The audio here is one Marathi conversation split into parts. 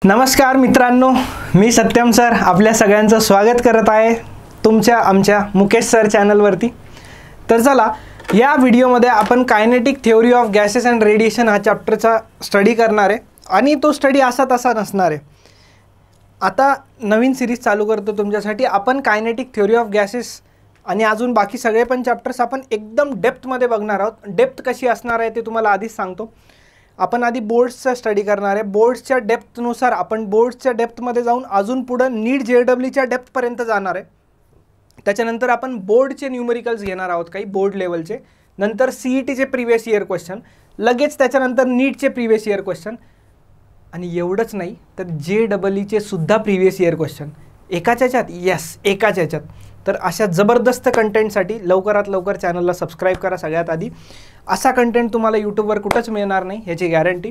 नमस्कार मित्रांनो, मी सत्यम सर आपल्या सगळ्यांचं स्वागत करत आहे तुमच्या आमच्या मुकेश सर चॅनलवरती। तर चला या व्हिडिओमध्ये आपण kinetic theory of gases and radiation हा चॅप्टरचा स्टडी करणार आहे आणि तो स्टडी असा तसा नसणार आहे। आता नवीन सिरीज चालू करतो तुमच्यासाठी। आपण कायनेटिक थिओरी ऑफ गॅसेस आणि अजून बाकी सगळे पण चॅप्टर्स आपण एकदम डेप्थमध्ये बघणार आहोत। डेप्थ कशी असणार आहे ते तुम्हाला आधीच सांगतो। आपण आधी बोर्ड्सचा स्टडी करणार आहे। बोर्ड्सच्या डेप्थनुसार आपण बोर्ड्सच्या डेप्थमध्ये जाऊन अजून पुढे नीट जेडब्ल्यूच्या डेप्थपर्यंत जाणार आहे। त्याच्यानंतर आपण बोर्डचे न्यूमेरिकल्स घेणार आहोत, काही बोर्ड लेवलचे, नंतर सीईटीचे प्रीवियस इयर क्वेश्चन, लगेच त्याच्यानंतर नीटचे प्रीवियस इयर क्वेश्चन आणि एवढंच नाही तर जेडब्ल्यूचे सुद्धा प्रीवियस इयर क्वेश्चन एकाच याच्यात। यस, एकाच याच्यात। तर अशा जबरदस्त कंटेंटसाठी लवकरात लवकर चॅनलला सबस्क्राईब करा। सगळ्यात आधी असा कंटेंट तुम्हाला यूट्यूबवर कुठंच मिळणार नाही याची गॅरंटी।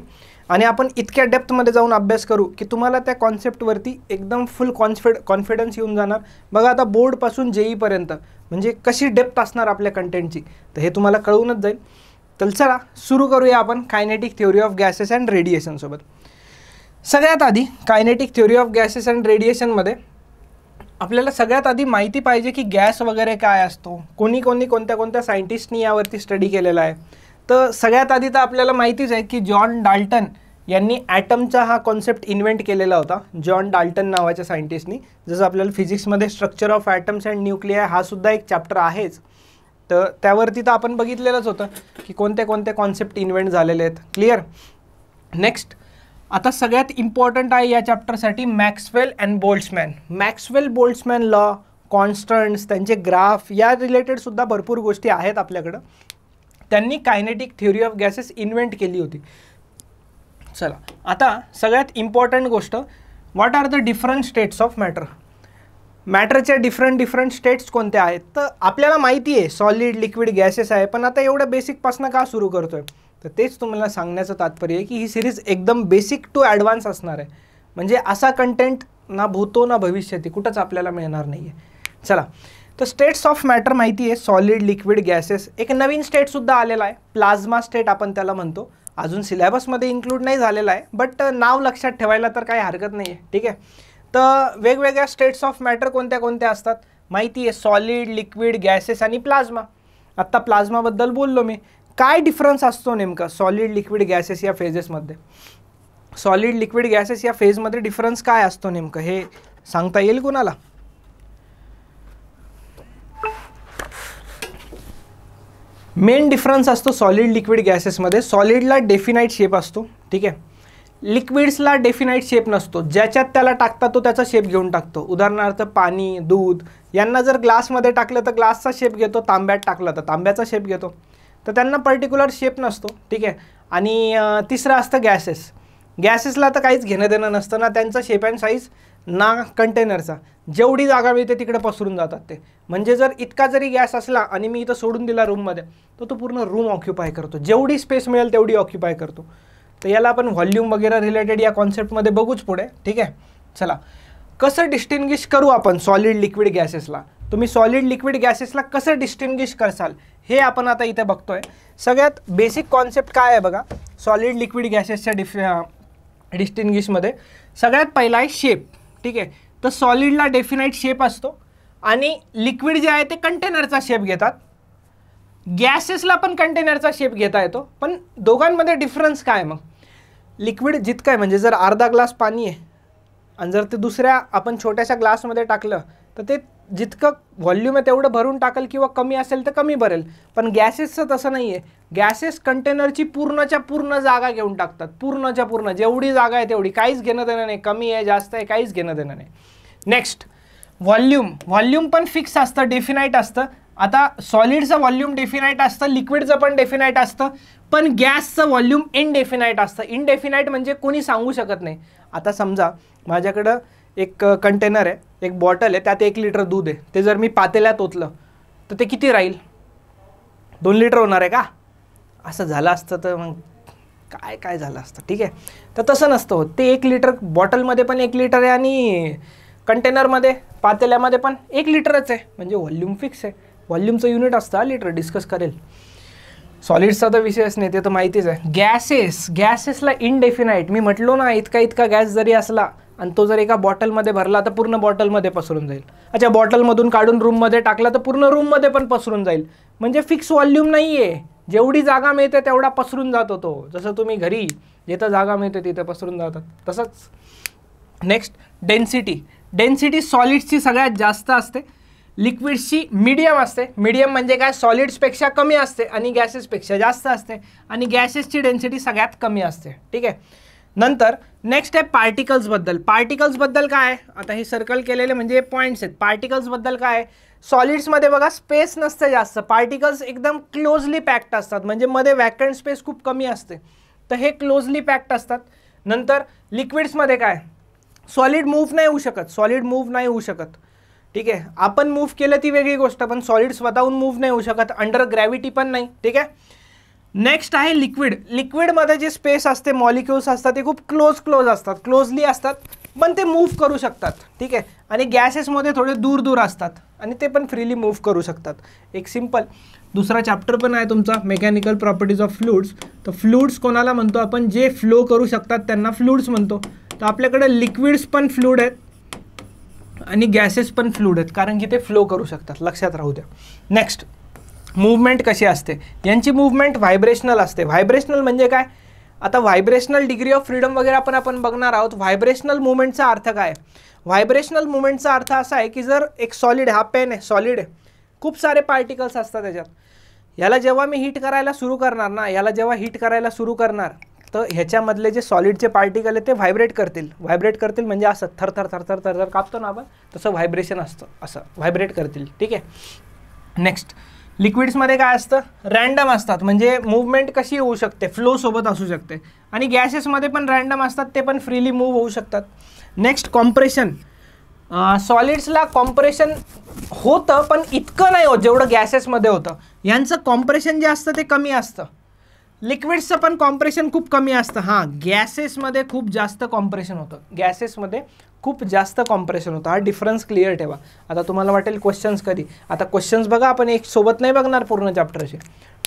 आणि आपण इतक्या डेप्थमध्ये जाऊन अभ्यास करू की तुम्हाला त्या कॉन्सेप्टवरती एकदम फुल कॉन्फिडन्स येऊन जाणार। बघा आता बोर्डपासून जेईपर्यंत म्हणजे कशी डेप्थ असणार आपल्या कंटेंटची, तर हे तुम्हाला कळूनच जाईल। तर चला सुरू करूया आपण kinetic theory of gases and radiation सोबत। सगळ्यात आधी kinetic theory of gases and रेडिएशनमध्ये आपल्याला सगळ्यात आधी माहिती पाहिजे की गॅस वगैरे काय असतो, कोणत्या सायंटिस्टनी यावरती स्टडी केलेला आहे। तर सगळ्यात आधी तर आपल्याला माहितीच आहे की जॉन डाल्टन यांनी ॲटमचा हा कॉन्सेप्ट इन्व्हेंट केलेला होता, जॉन डाल्टन नावाच्या सायंटिस्टनी। जसं आपल्याला फिजिक्समध्ये structure of atoms and nuclei हा सुद्धा एक चॅप्टर आहेच, तर त्यावरती तर आपण बघितलेलंच होतं की कोणते कॉन्सेप्ट इन्व्हेंट झालेले आहेत। क्लिअर। नेक्स्ट आता सगळ्यात इम्पॉर्टंट आहे या चॅप्टरसाठी Maxwell and Boltzmann. Maxwell Boltzmann law, constants, त्यांचे ग्राफ या रिलेटेड सुद्धा भरपूर गोष्टी आहेत आपल्याकडं। त्यांनी kinetic theory of gases invent केली होती। चला आता सगळ्यात इम्पॉर्टंट गोष्ट, what are the different states of matter. मॅटरच्या डिफरंट स्टेट्स कोणत्या आहेत तर आपल्याला माहिती आहे सॉलिड, लिक्विड, गॅसेस आहे। पण आता एवढं बेसिकपासून का सुरू करतोय तर तेच तुम्हाला सांगण्याचं तात्पर्य आहे की ही सिरीज एकदम बेसिक टू ॲडव्हान्स असणार आहे। म्हणजे असा कंटेंट ना भूतो ना भविष्यती कुठंच आपल्याला मिळणार नाही आहे। चला तर स्टेट्स ऑफ मॅटर माहिती आहे, सॉलिड, लिक्विड, गॅसेस। एक नवीन स्टेटसुद्धा आलेला आहे, प्लाझ्मा स्टेट आपण त्याला म्हणतो। अजून सिलेबसमध्ये इन्क्लूड नाही झालेला आहे, बट नाव लक्षात ठेवायला तर काही हरकत नाही आहे, ठीक आहे। तर वेगवेगळ्या स्टेट्स ऑफ मॅटर कोणत्या असतात माहिती आहे, सॉलिड, लिक्विड, गॅसेस आणि प्लाझ्मा। आत्ता प्लाझ्माबद्दल बोललो मी। काय डिफरन्स असतो नेमका सॉलिड, लिक्विड, गॅसेस या फेजेसमध्ये? सॉलिड, लिक्विड, गॅसेस या फेजमध्ये डिफरन्स काय असतो नेमकं हे सांगता येईल कोणाला? मेन डिफरन्स असतो सॉलिड, लिक्विड, गॅसेसमध्ये। सॉलिडला डेफिनाइट शेप असतो, ठीक आहे। लिक्विड्सला डेफिनाइट शेप नसतो, ज्याच्यात त्याला टाकता तो त्याचा शेप घेऊन टाकतो। उदाहरणार्थ पाणी, दूध यांना जर ग्लासमध्ये टाकलं तर ग्लासचा शेप घेतो, तांब्यात टाकलं तर तांब्याचा शेप घेतो। तर त्यांना पर्टिक्युलर शेप नसतो, ठीक आहे। आणि तिसरं असतं गॅसेस। गॅसेसला तर काहीच घेणं देणं नसतं ना त्यांचा शेप अँड साईज ना कंटेनरचा। जेवढी जागा मिळते तिकडे पसरून जातात ते। म्हणजे जर इतका जरी गॅस असला आणि मी इथं सोडून दिला रूममध्ये तर तो पूर्ण रूम ऑक्युपाय करतो, जेवढी स्पेस मिळेल तेवढी ऑक्युपाय करतो। तर याला आपण व्हॉल्यूम वगैरे रिलेटेड या कॉन्सेप्टमध्ये बघूच पुढे, ठीक आहे। चला कसं डिस्टिंग्विश करू आपण सॉलिड, लिक्विड, गॅसेसला? तुम्ही सॉलिड, लिक्विड, गॅसेसला कसं डिस्टिंग्विश करसाल हे आपण आता इथे बघतोय। सगळ्यात बेसिक कॉन्सेप्ट काय आहे बघा सॉलिड, लिक्विड, गॅसेसच्या डिस्टिंग्विशमध्ये। सगळ्यात पहिला आहे शेप, ठीक आहे। तर सॉलिडला डेफिनाइट शेप असतो आणि लिक्विड जे आहे ते कंटेनरचा शेप घेतात। गॅसेसला पण कंटेनरचा शेप घेता येतो, पण दोघांमध्ये डिफरन्स काय मग? लिक्विड जितकं आहे म्हणजे जर अर्धा ग्लास पाणी आहे आणि जर ते दुसऱ्या आपण छोट्याशा ग्लासमध्ये टाकलं तर ते जितकं व्हॉल्यूम आहे तेवढं भरून टाकल किंवा कमी असेल तर कमी भरेल। पण गॅसेसचं तसं नाही आहे। गॅसेस कंटेनरची पूर्णच्या पूर्ण जागा घेऊन टाकतात, पूर्णच्या पूर्ण जेवढी जागा आहे तेवढी, काहीच घेणं देणं नाही, कमी आहे जास्त आहे काहीच घेणं देणं नाही। नेक्स्ट व्हॉल्यूम पण फिक्स असतं, डेफिनाइट असतं। आता सॉलिडचं व्हॉल्यूम डेफिनाइट असतं, लिक्विडचं पण डेफिनाइट असतं, पण गॅसचं व्हॉल्यूम इनडेफिनाइट असतं। इनडेफिनाइट म्हणजे कोणी सांगू शकत नाही। आता समजा माझ्याकडं एक कंटेनर आहे, एक बॉटल आहे, त्यात 1 लिटर दूध आहे। ते जर मी पातेल्यात ओतलं तर ते किती राहील? 2 लिटर होणार आहे का? असं झालं असतं तर मग काय झालं असतं, ठीक आहे। तर तसं नसतं होत। ते 1 लिटर बॉटलमध्ये पण 1 लिटर आहे आणि कंटेनरमध्ये पातेल्यामध्ये पण 1 लिटरच आहे, म्हणजे व्हॉल्यूम फिक्स आहे। व्हॉल्यूमचं युनिट असतं लिटर, डिस्कस करेल। सॉलिड्सचा तर विषयच नाही, ते तर माहितीच आहे. गॅसेसला इनडेफिनाईट, मी म्हटलो ना, इतका गॅस जरी असला आणि तो जर एका बॉटलमध्ये भरला तर पूर्ण बॉटलमध्ये पसरून जाईल. अच्छा, बॉटलमधून काढून रूममध्ये टाकला तर पूर्ण रूममध्ये पण पसरून जाईल. म्हणजे फिक्स व्हॉल्यूम नाही आहे, जेवढी जागा मिळते तेवढा पसरून जातो तो. जसं तुम्ही घरी जिथं जागा मिळते तिथं पसरून जातात तसंच. नेक्स्ट, डेन्सिटी सॉलिड्सची सगळ्यात जास्त असते, लिक्विड्सची मीडियम असते. मीडियम म्हणजे काय, सॉलिड्सपेक्षा कमी असते आणि गॅसेसपेक्षा जास्त असते, आणि गॅसेसची डेन्सिटी सगळ्यात कमी असते. ठीक आहे. नंतर नेक्स्ट आहे पार्टिकल्सबद्दल काय आहे, आता हे सर्कल केलेले म्हणजे पॉईंट्स आहेत. पार्टिकल्सबद्दल काय आहे, सॉलिड्समध्ये बघा स्पेस नसते जास्त, पार्टिकल्स एकदम क्लोजली पॅक्ड असतात, म्हणजे मध्ये वॅकंट स्पेस खूप कमी असते, तर हे क्लोजली पॅक्ड असतात. नंतर लिक्विड्समध्ये काय, सॉलिड मूव्ह नाही होऊ शकत. ठीक आहे, आपण मूव्ह केलं ती वेगळी गोष्ट, पण सॉलिड स्वतःहून मूव्ह नाही होऊ शकत, अंडर ग्रॅव्हिटी पण नाही. ठीक आहे. नेक्स्ट आहे लिक्विडमध्ये जे स्पेस असते, मॉलिक्युल्स असतात ते खूप क्लोजली असतात, पण ते मूव्ह करू शकतात. ठीक आहे. आणि गॅसेसमध्ये थोडे दूर असतात आणि ते पण फ्रीली मूव्ह करू शकतात. एक सिम्पल दुसरा चॅप्टर पण आहे तुमचा, मेकॅनिकल प्रॉपर्टीज ऑफ फ्लुइड्स. तर फ्लुइड्स कोणाला म्हणतो आपण, जे फ्लो करू शकतात त्यांना फ्लुइड्स म्हणतो. तर आपल्याकडे लिक्विड्स पण फ्लुइड आहेत आणि गॅसेस पण फ्लुइड आहेत, कारण की ते फ्लो करू शकतात, लक्षात राहू द्या. नेक्स्ट, मूव्हमेंट कशी असते, यांची मूव्हमेंट व्हायब्रेशनल असते. व्हायब्रेशनल म्हणजे काय, आता व्हायब्रेशनल डिग्री ऑफ फ्रीडम वगैरे आपण बघणार आहोत. व्हायब्रेशनल मुवमेंटचा अर्थ काय, व्हायब्रेशनल मुवमेंटचा अर्थ असा आहे की जर एक सॉलिड, हा पेन आहे, सॉलिड आहे, खूप सारे पार्टिकल्स असतात त्याच्यात, याला जेव्हा मी हीट करायला सुरू करणार तर ह्याच्यामधले जे सॉलिडचे पार्टिकल आहेत ते व्हायब्रेट करतील म्हणजे असं थर कापतो ना आपण, तसं व्हायब्रेशन असतं, असं व्हायब्रेट करतील. ठीक आहे. नेक्स्ट, लिक्विड्समध्ये काय असतं, रँडम असतात, म्हणजे मूव्हमेंट कशी होऊ शकते, फ्लो सोबत असू शकते. आणि गॅसेसमध्ये पण रँडम असतात, ते पण फ्रीली मूव्ह होऊ शकतात. Next, compression. सॉलिड्सला कॉम्प्रेशन होतं, पण इतकं नाही होत जेवढं गॅसेसमध्ये होतं. यांचं कॉम्प्रेशन जे असतं ते कमी असतं. लिक्विड्सचं पण कॉम्प्रेशन खूप कमी असतं. हां, गॅसेसमध्ये खूप जास्त कॉम्प्रेशन होतं. हा डिफरन्स क्लिअर ठेवा. आता तुम्हाला वाटेल क्वेश्चन्स कधी, आता क्वेश्चन्स बघा, आपण एक सोबत नाही बघणार पूर्ण चॅप्टरचे.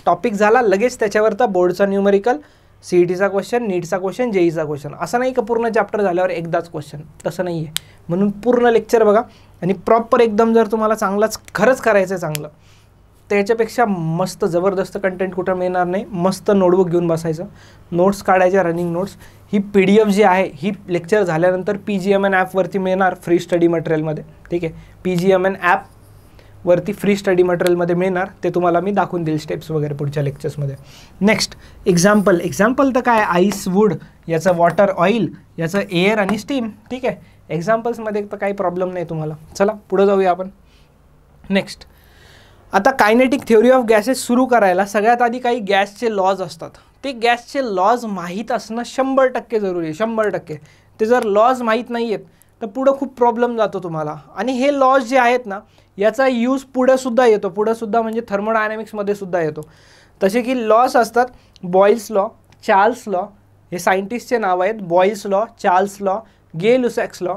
टॉपिक झाला लगेच त्याच्यावरचा बोर्डचा न्यूमेरिकल, CETचा क्वेश्चन, नीटचा क्वेश्चन, JEEचा क्वेश्चन. असं नाही का पूर्ण चॅप्टर झाल्यावर एकदाच क्वेश्चन, तसं नाही आहे. म्हणून पूर्ण लेक्चर बघा आणि प्रॉपर एकदम, जर तुम्हाला चांगलाच खरंच करायचं आहे चांगलं, त्याच्यापेक्षा मस्त जबरदस्त कंटेंट कुठं मिळणार नाही. मस्त नोटबुक घेऊन बसायचं, नोट्स काढायच्या, रनिंग नोट्स. ही PDF जी आहे ही लेक्चर झाल्यानंतर PGMN ॲपवरती मिळणार फ्री स्टडी मटेरियलमध्ये. ठीक आहे, PGMN ॲपवरती फ्री स्टडी मटेरियलमध्ये मिळणार, ते तुम्हाला मी दाखवून देईल स्टेप्स वगैरे पुढच्या लेक्चर्समध्ये. नेक्स्ट, एक्झाम्पल तर काय, आईस, वूड, याचं वॉटर, ऑइल, याचं एअर आणि स्टीम. ठीक आहे, एक्झाम्पल्समध्ये तर काही प्रॉब्लेम नाही तुम्हाला. चला पुढे जाऊया आपण. नेक्स्ट, आता कायनेटिक थ्योरी ऑफ गॅसेस सुरू करायला सगळ्यात आधी काही गॅसचे लॉज असतात. ते गॅसचे लॉज माहीत असणं 100% जरुरी आहे, 100%. ते जर लॉज माहीत नाही आहेत तर पुढं खूप प्रॉब्लेम जातो तुम्हाला. आणि हे लॉज जे आहेत ना, याचा यूज पुढंसुद्धा येतो, म्हणजे थर्मोडायनॅमिक्समध्ये सुद्धा येतो. तसे की लॉज असतात, बॉईल्स लॉ, चार्ल्स लॉ, हे सायंटिस्टचे नाव आहेत, Boyle's law, Charles law, Gay Lussac's law.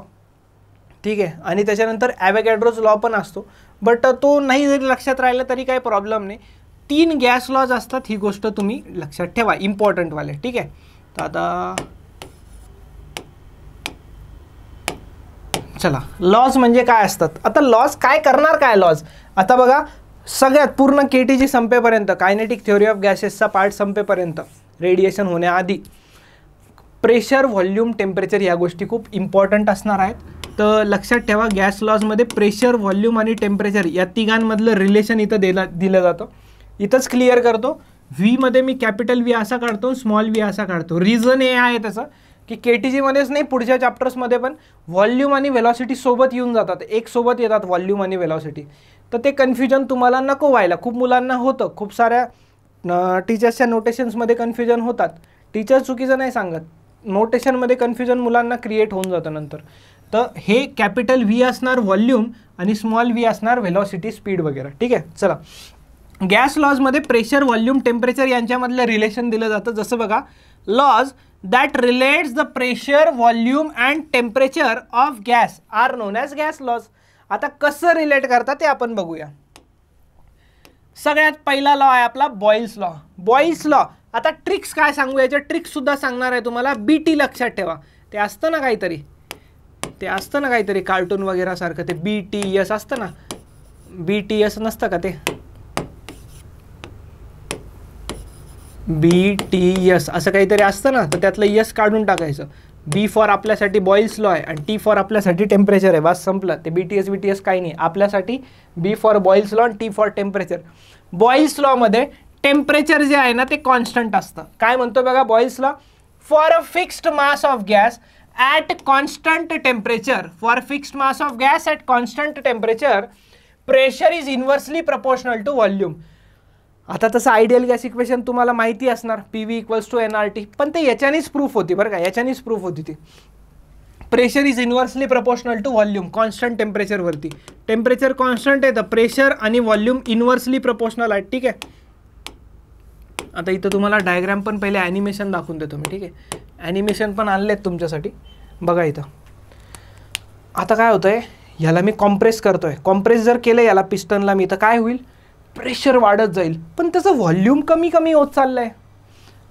ठीक आहे. आणि त्याच्यानंतर ॲव्होगॅड्रोज लॉ पण असतो, बट तो नाही जरी लक्षात राहिला तरी काही प्रॉब्लेम नाही. 3 गॅस लॉज असतात, ही गोष्ट तुम्ही लक्षात ठेवा, इम्पॉर्टंटवाले. ठीक आहे. तर आता चला, लॉज म्हणजे काय असतात. आता लॉज काय करणार, काय लॉज, आता बघा, सगळ्यात पूर्ण KTG संपेपर्यंत, कायनेटिक थ्योरी ऑफ गॅसेसचा पार्ट संपेपर्यंत, रेडिएशन होण्याआधी प्रेशर, व्हॉल्यूम, टेम्परेचर ह्या गोष्टी खूप इम्पॉर्टंट असणार आहेत. तर लक्षात ठेवा, गॅस लॉजमध्ये प्रेशर, व्हॉल्यूम आणि टेम्परेचर या तिघांमधलं रिलेशन इथं दिलं जातं. इथंच क्लिअर करतो. व्हीमध्ये मी कॅपिटल V असा काढतो, स्मॉल v असा काढतो. रिझन हे आहे त्याचं की KTGमध्येच नाही, पुढच्या चॅप्टर्समध्ये पण व्हॉल्यूम आणि वेलॉसिटी सोबत येऊन जातात, एक सोबत येतात व्हॉल्यूम आणि वेलॉसिटी. तर ते कन्फ्युजन तुम्हाला नको व्हायला. खूप मुलांना होतं, खूप साऱ्या टीचर्सच्या नोटेशन्समध्ये कन्फ्युजन होतात. टीचर चुकीचं नाही सांगत, नोटेशनमध्ये कन्फ्युजन मुलांना क्रिएट होऊन जातं नंतर. तर हे कॅपिटल V असणार व्हॉल्यूम आणि स्मॉल v असणार वेलॉसिटी, स्पीड वगैरे. ठीक आहे. चला, गॅस लॉजमध्ये प्रेशर, व्हॉल्यूम, टेम्परेचर यांच्यामधलं रिलेशन दिलं जातं. जसं बघा, laws that relates the pressure, volume and temperature of gas are known as gas laws. आता कसं रिलेट करतात ते आपण बघूया. सगळ्यात पहिला लॉ आहे आपला बॉइल्स लॉ. Boyle's law. आता ट्रिक्स काय सांगू, याच्या ट्रिक्स सुद्धा सांगणार आहे तुम्हाला. BT लक्षात ठेवा. ते असतं ना काहीतरी कार्टून वगैरे सारखं, ते BTS असतं ना. BTS नसतं का ते, BTS असं काहीतरी असतं ना, तर त्यातलं यस काढून टाकायचं. B फॉर आपल्यासाठी बॉइल्स लॉ आहे आणि T फॉर आपल्यासाठी टेम्परेचर आहे. बस संपलं. ते BTS काही नाही. आपल्यासाठी B फॉर बॉइल्स लॉ आणि T फॉर टेम्परेचर. बॉइल्स लॉमध्ये टेम्परेचर जे आहे ना ते कॉन्स्टंट असतं. काय म्हणतो बघा Boyle's law, for a fixed mass of gas at constant temperature, for fixed mass of gas at constant temperature pressure is inversely proportional to volume. आता तसं आयडियल गॅस इक्वेशन तुम्हाला माहिती असणार, PV = nRT, पण ते याच्यानेच प्रूफ होती बरं का, याच्यानेच प्रूफ होती ती. Pressure is inversely proportional to volume constant टेम्परेचरवरती. टेम्परेचर कॉन्स्टंट आहे तर प्रेशर आणि व्हॉल्यूम इन्व्हर्सली प्रपोर्शनल आहे. ठीक आहे. आता इथं तुम्हाला डायग्राम पण पहिले ॲनिमेशन दाखवून देतो मी. ठीक आहे, ॲनिमेशन पण आणलेत तुमच्यासाठी. बघा इथं आता काय होतं आहे, ह्याला मी कॉम्प्रेस करतो आहे. कॉम्प्रेस जर केलं याला पिस्टनला मी, तर काय होईल, प्रेशर वाढत जाईल, पण त्याचं व्हॉल्यूम कमी होत चाललं आहे.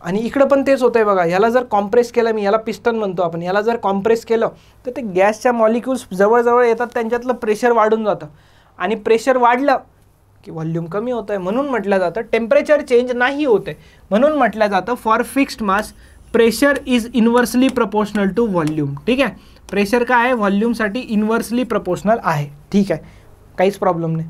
आणि इकडं पण तेच होतं आहे बघा. ह्याला जर कॉम्प्रेस केलं मी, याला पिस्टन म्हणतो आपण, याला जर कॉम्प्रेस केलं तर ते गॅसच्या मॉलिक्युल्स जवळजवळ येतात, त्यांच्यातलं प्रेशर वाढून जातं. आणि प्रेशर वाढलं की व्हॉल्यूम कमी होतं आहे. म्हणून म्हटलं जातं टेम्परेचर चेंज नाही होते, म्हणून म्हटलं जातं for fixed mass pressure is inversely proportional to volume. ठीक आहे, प्रेशर काय आहे, व्हॉल्यूमसाठी इन्व्हर्सली प्रपोर्शनल आहे. ठीक आहे, काहीच प्रॉब्लेम नाही.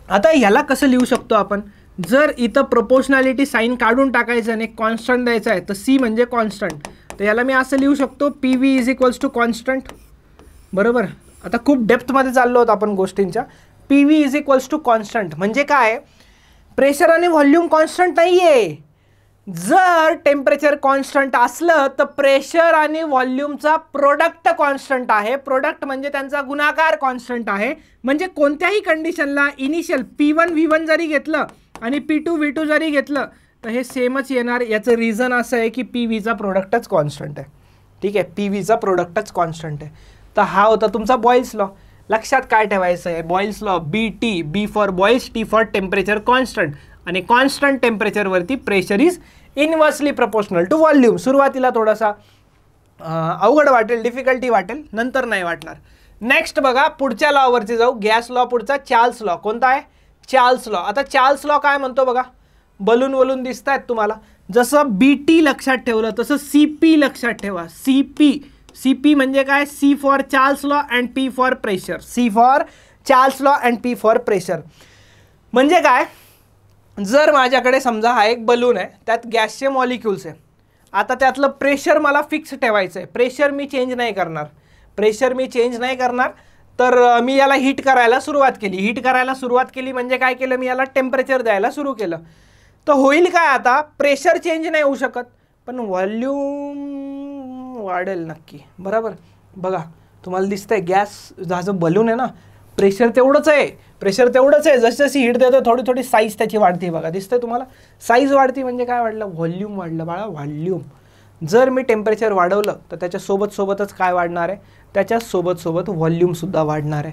आता ह्याला कसं लिहू शकतो आपण, जर इथं प्रोपोर्शनॅलिटी साईन काढून टाकायचं आणि कॉन्स्टंट द्यायचं आहे, तर C म्हणजे कॉन्स्टंट, तर याला मी असं लिहू शकतो PV = कॉन्स्टंट. बरोबर. आता खूप डेप्थमध्ये चाललो होतो आपण गोष्टींच्या. PV = कॉन्स्टंट म्हणजे काय, प्रेशर आणि व्हॉल्यूम कॉन्स्टंट नाही आहे. जर टेम्परेचर कॉन्स्टंट असलं तर प्रेशर आणि व्हॉल्यूमचा प्रोडक्ट कॉन्स्टंट आहे. प्रोडक्ट म्हणजे त्यांचा गुणाकार कॉन्स्टंट आहे. म्हणजे कोणत्याही कंडिशनला इनिशियल P1 V1 जरी घेतलं आणि P2 V2 जरी घेतलं तर हे सेमच येणार. याचं रिझन असं आहे की PVचा प्रोडक्टच कॉन्स्टंट आहे. ठीक आहे, PVचा प्रोडक्टच कॉन्स्टंट आहे. तर हा होता तुमचा बॉइल्स लॉ. लक्षात काय ठेवायचं आहे, Boyle's law BT, B for Boyle's, T for temperature constant, आणि कॉन्स्टंट टेम्परेचरवरती pressure is inversely proportional to volume. सुरुवातीला थोडासा अवघड वाटेल, डिफिकल्टी वाटेल, नंतर नाही वाटणार. नेक्स्ट बघा, पुढच्या लॉवरती जाऊ. गॅस लॉ पुढचा चार्ल्स लॉ. कोणता आहे, चार्ल्स लॉ. आता चार्ल्स लॉ काय म्हणतो बघा, बलून दिसत आहेत तुम्हाला. जसं BT लक्षात ठेवलं तसं CP लक्षात ठेवा. CP म्हणजे काय, C for Charles law and P for pressure. C for Charles law and P for pressure. म्हणजे काय, जर माझ्याकडे समजा हा एक बलून आहे, त्यात गॅसचे मॉलिक्युल्स आहे. आता त्यातलं प्रेशर मला फिक्स ठेवायचं आहे. प्रेशर मी चेंज नाही करणार. तर मी याला हीट करायला सुरुवात केली. म्हणजे काय केलं, मी याला टेम्परेचर द्यायला सुरू केलं. तर होईल काय, आता प्रेशर चेंज नाही होऊ शकत, पण व्हॉल्यूम वाढेल नक्की. बरोबर. बघा तुम्हाला दिसतंय गॅस हा जो बलून आहे ना, प्रेशर तेवढंच आहे. जशी हीट देतो थोडी साईज त्याची वाढते. बघा दिसतंय तुम्हाला, साईज वाढते म्हणजे काय वाढलं, व्हॉल्यूम वाढलं बाळा, व्हॉल्यूम. जर मी टेम्परेचर वाढवलं तर त्याच्यासोबतच काय वाढणार आहे, त्याच्यासोबत व्हॉल्यूमसुद्धा वाढणार आहे.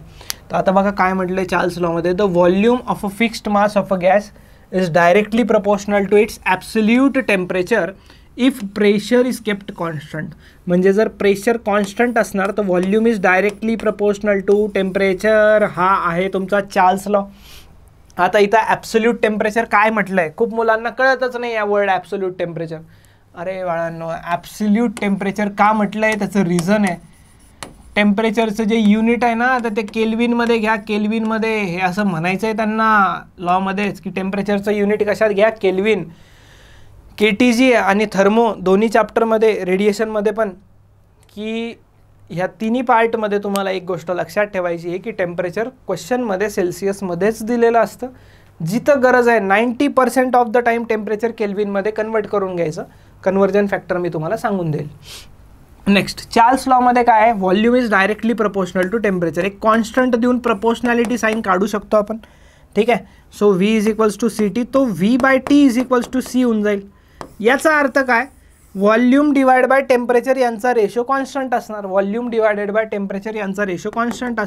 तर आता बघा काय म्हटलं चार्ल्स लॉमध्ये, the volume of a fixed mass of a gas is directly proportional to its absolute temperature if pressure is kept constant. म्हणजे जर प्रेशर कॉन्स्टंट असणार तर volume is directly proportional to temperature. हा आहे तुमचा चार्ल्स लॉ. आता इथं ॲब्सोल्यूट टेम्परेचर काय म्हटलं आहे, खूप मुलांना कळतच नाही या वर्ड ॲब्सोल्यूट टेम्परेचर. अरे बाळांनो, ॲब्सोल्यूट टेम्परेचर का म्हटलं आहे त्याचं रिझन आहे. टेम्परेचरचं जे युनिट आहे ना, तर ते केल्विनमध्ये घ्या. केल्विनमध्ये हे असं म्हणायचं आहे त्यांना लॉमध्येच की टेम्परेचरचं युनिट कशात घ्या, केल्विन. KTG आणि थर्मो दोन्ही चॅप्टरमध्ये, रेडिएशनमध्ये पण, की ह्या तिन्ही पार्टमध्ये तुम्हाला एक गोष्ट लक्षात ठेवायची आहे की टेम्परेचर क्वेश्चनमध्ये सेल्सिअसमध्येच दिलेलं असतं. जिथं गरज आहे 90% ऑफ द टाईम टेम्परेचर केल्विनमध्ये कन्वर्ट करून घ्यायचं. कन्वर्जन फॅक्टर मी तुम्हाला सांगून देईल. नेक्स्ट, चार्ल्स लॉमध्ये काय आहे, volume is directly proportional to temperature. एक कॉन्स्टंट देऊन प्रपोर्शनॅलिटी साईन काढू शकतो आपण. ठीक आहे. सो V = CT, तो V/T = C होऊन जाईल. याचा अर्थ काय, व्हॉल्यूम डिवाइड बाय टेम्परेचर यांचा रेशो कॉन्स्टंट असणार. व्हॉल्यूम डिवायडेड बाय टेम्परेचर यांचा रेशो कॉन्स्टंट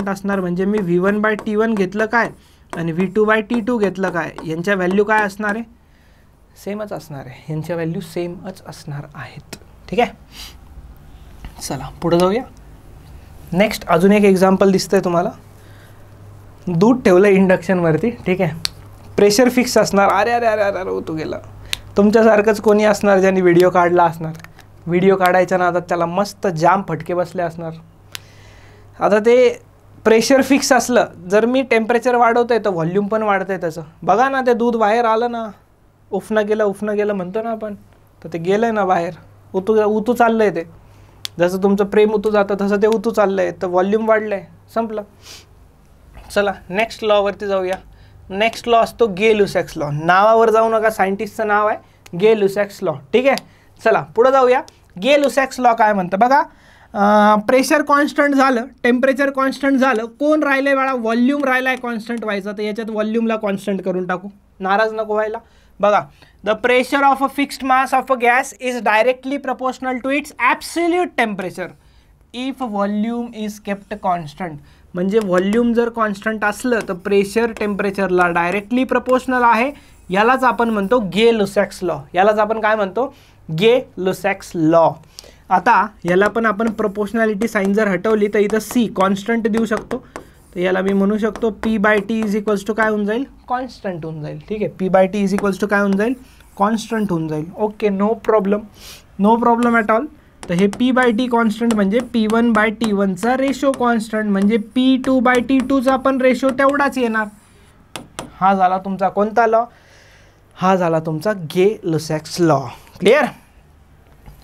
असणार म्हणजे मी V1/T1 घेतलं काय, आणि V2/T2 घेतलं काय, यांच्या व्हॅल्यू काय असणार आहे, सेमच असणार आहे, यांच्या व्हॅल्यू सेमच असणार आहेत. ठीक आहे, चला पुढे जाऊया. नेक्स्ट अजून एक एक्झाम्पल दिसतंय तुम्हाला. दूध ठेवलं इंडक्शनवरती. ठीक आहे, प्रेशर फिक्स असणार. अरे अरे अरे अरे अरे तो गेला. तुमच्यासारखंच कोणी असणार ज्यांनी व्हिडिओ काढला असणार. व्हिडिओ काढायच्या नादात त्याला मस्त जाम फटके बसले असणार. आता ते प्रेशर फिक्स असलं, जर मी टेम्परेचर वाढवतोय तर व्हॉल्यूम पण वाढतंय त्याचं. बघा ना, ते दूध बाहेर आलं ना, उफणं गेलं म्हणतो ना आपण, तर ते गेलं आहे ना बाहेर, उतू चाललं आहे. ते जसं तुमचं प्रेम उतू जातं तसं ते उतू चाललं आहे, तर व्हॉल्यूम वाढलं आहे, संपलं. चला नेक्स्ट लॉवरती जाऊया. नेक्स्ट लॉ असतो गे लुसॅक्स लॉ. नावावर जाऊ नका, सायंटिस्टचं नाव आहे गे लुसॅक्स लॉ. ठीक आहे, चला पुढे जाऊया. गे लुसॅक्स लॉ काय म्हणतं बघा. प्रेशर कॉन्स्टंट झालं, टेम्परेचर कॉन्स्टंट झालं, कोण राहिलं आहे बाळा, व्हॉल्यूम राहिला आहे कॉन्स्टंट व्हायचा. तर याच्यात व्हॉल्यूमला कॉन्स्टंट करून टाकू, नाराज नको व्हायला. बघा, the pressure of a fixed mass of a gas is directly proportional to its absolute temperature if volume is kept constant. म्हणजे व्हॉल्यूम जर कॉन्स्टंट असलं तर प्रेशर टेम्परेचरला डायरेक्टली प्रपोर्शनल आहे. यालाच आपण म्हणतो गे लुसॅक्स लॉ. यालाच आपण काय म्हणतो, गे लुसॅक्स लॉ. आता याला पण आपण प्रपोर्शनॅलिटी साईन जर हटवली तर इथं सी कॉन्स्टंट देऊ शकतो. तर याला मी म्हणू शकतो P/T इज इक्वल्स टू काय होऊन जाईल, कॉन्स्टंट होऊन जाईल. ठीक आहे, P/T इज इक्वल्स टू काय होऊन जाईल, कॉन्स्टंट होऊन जाईल. Okay, no problem at all. तर हे P/T कॉन्स्टंट म्हणजे P1/T1चा रेशो कॉन्स्टंट, म्हणजे P2/T2चा पण रेशो तेवढाच येणार. हा झाला तुमचा कोणता लॉ, हा झाला तुमचा गे लुसॅक्स लॉ. क्लिअर.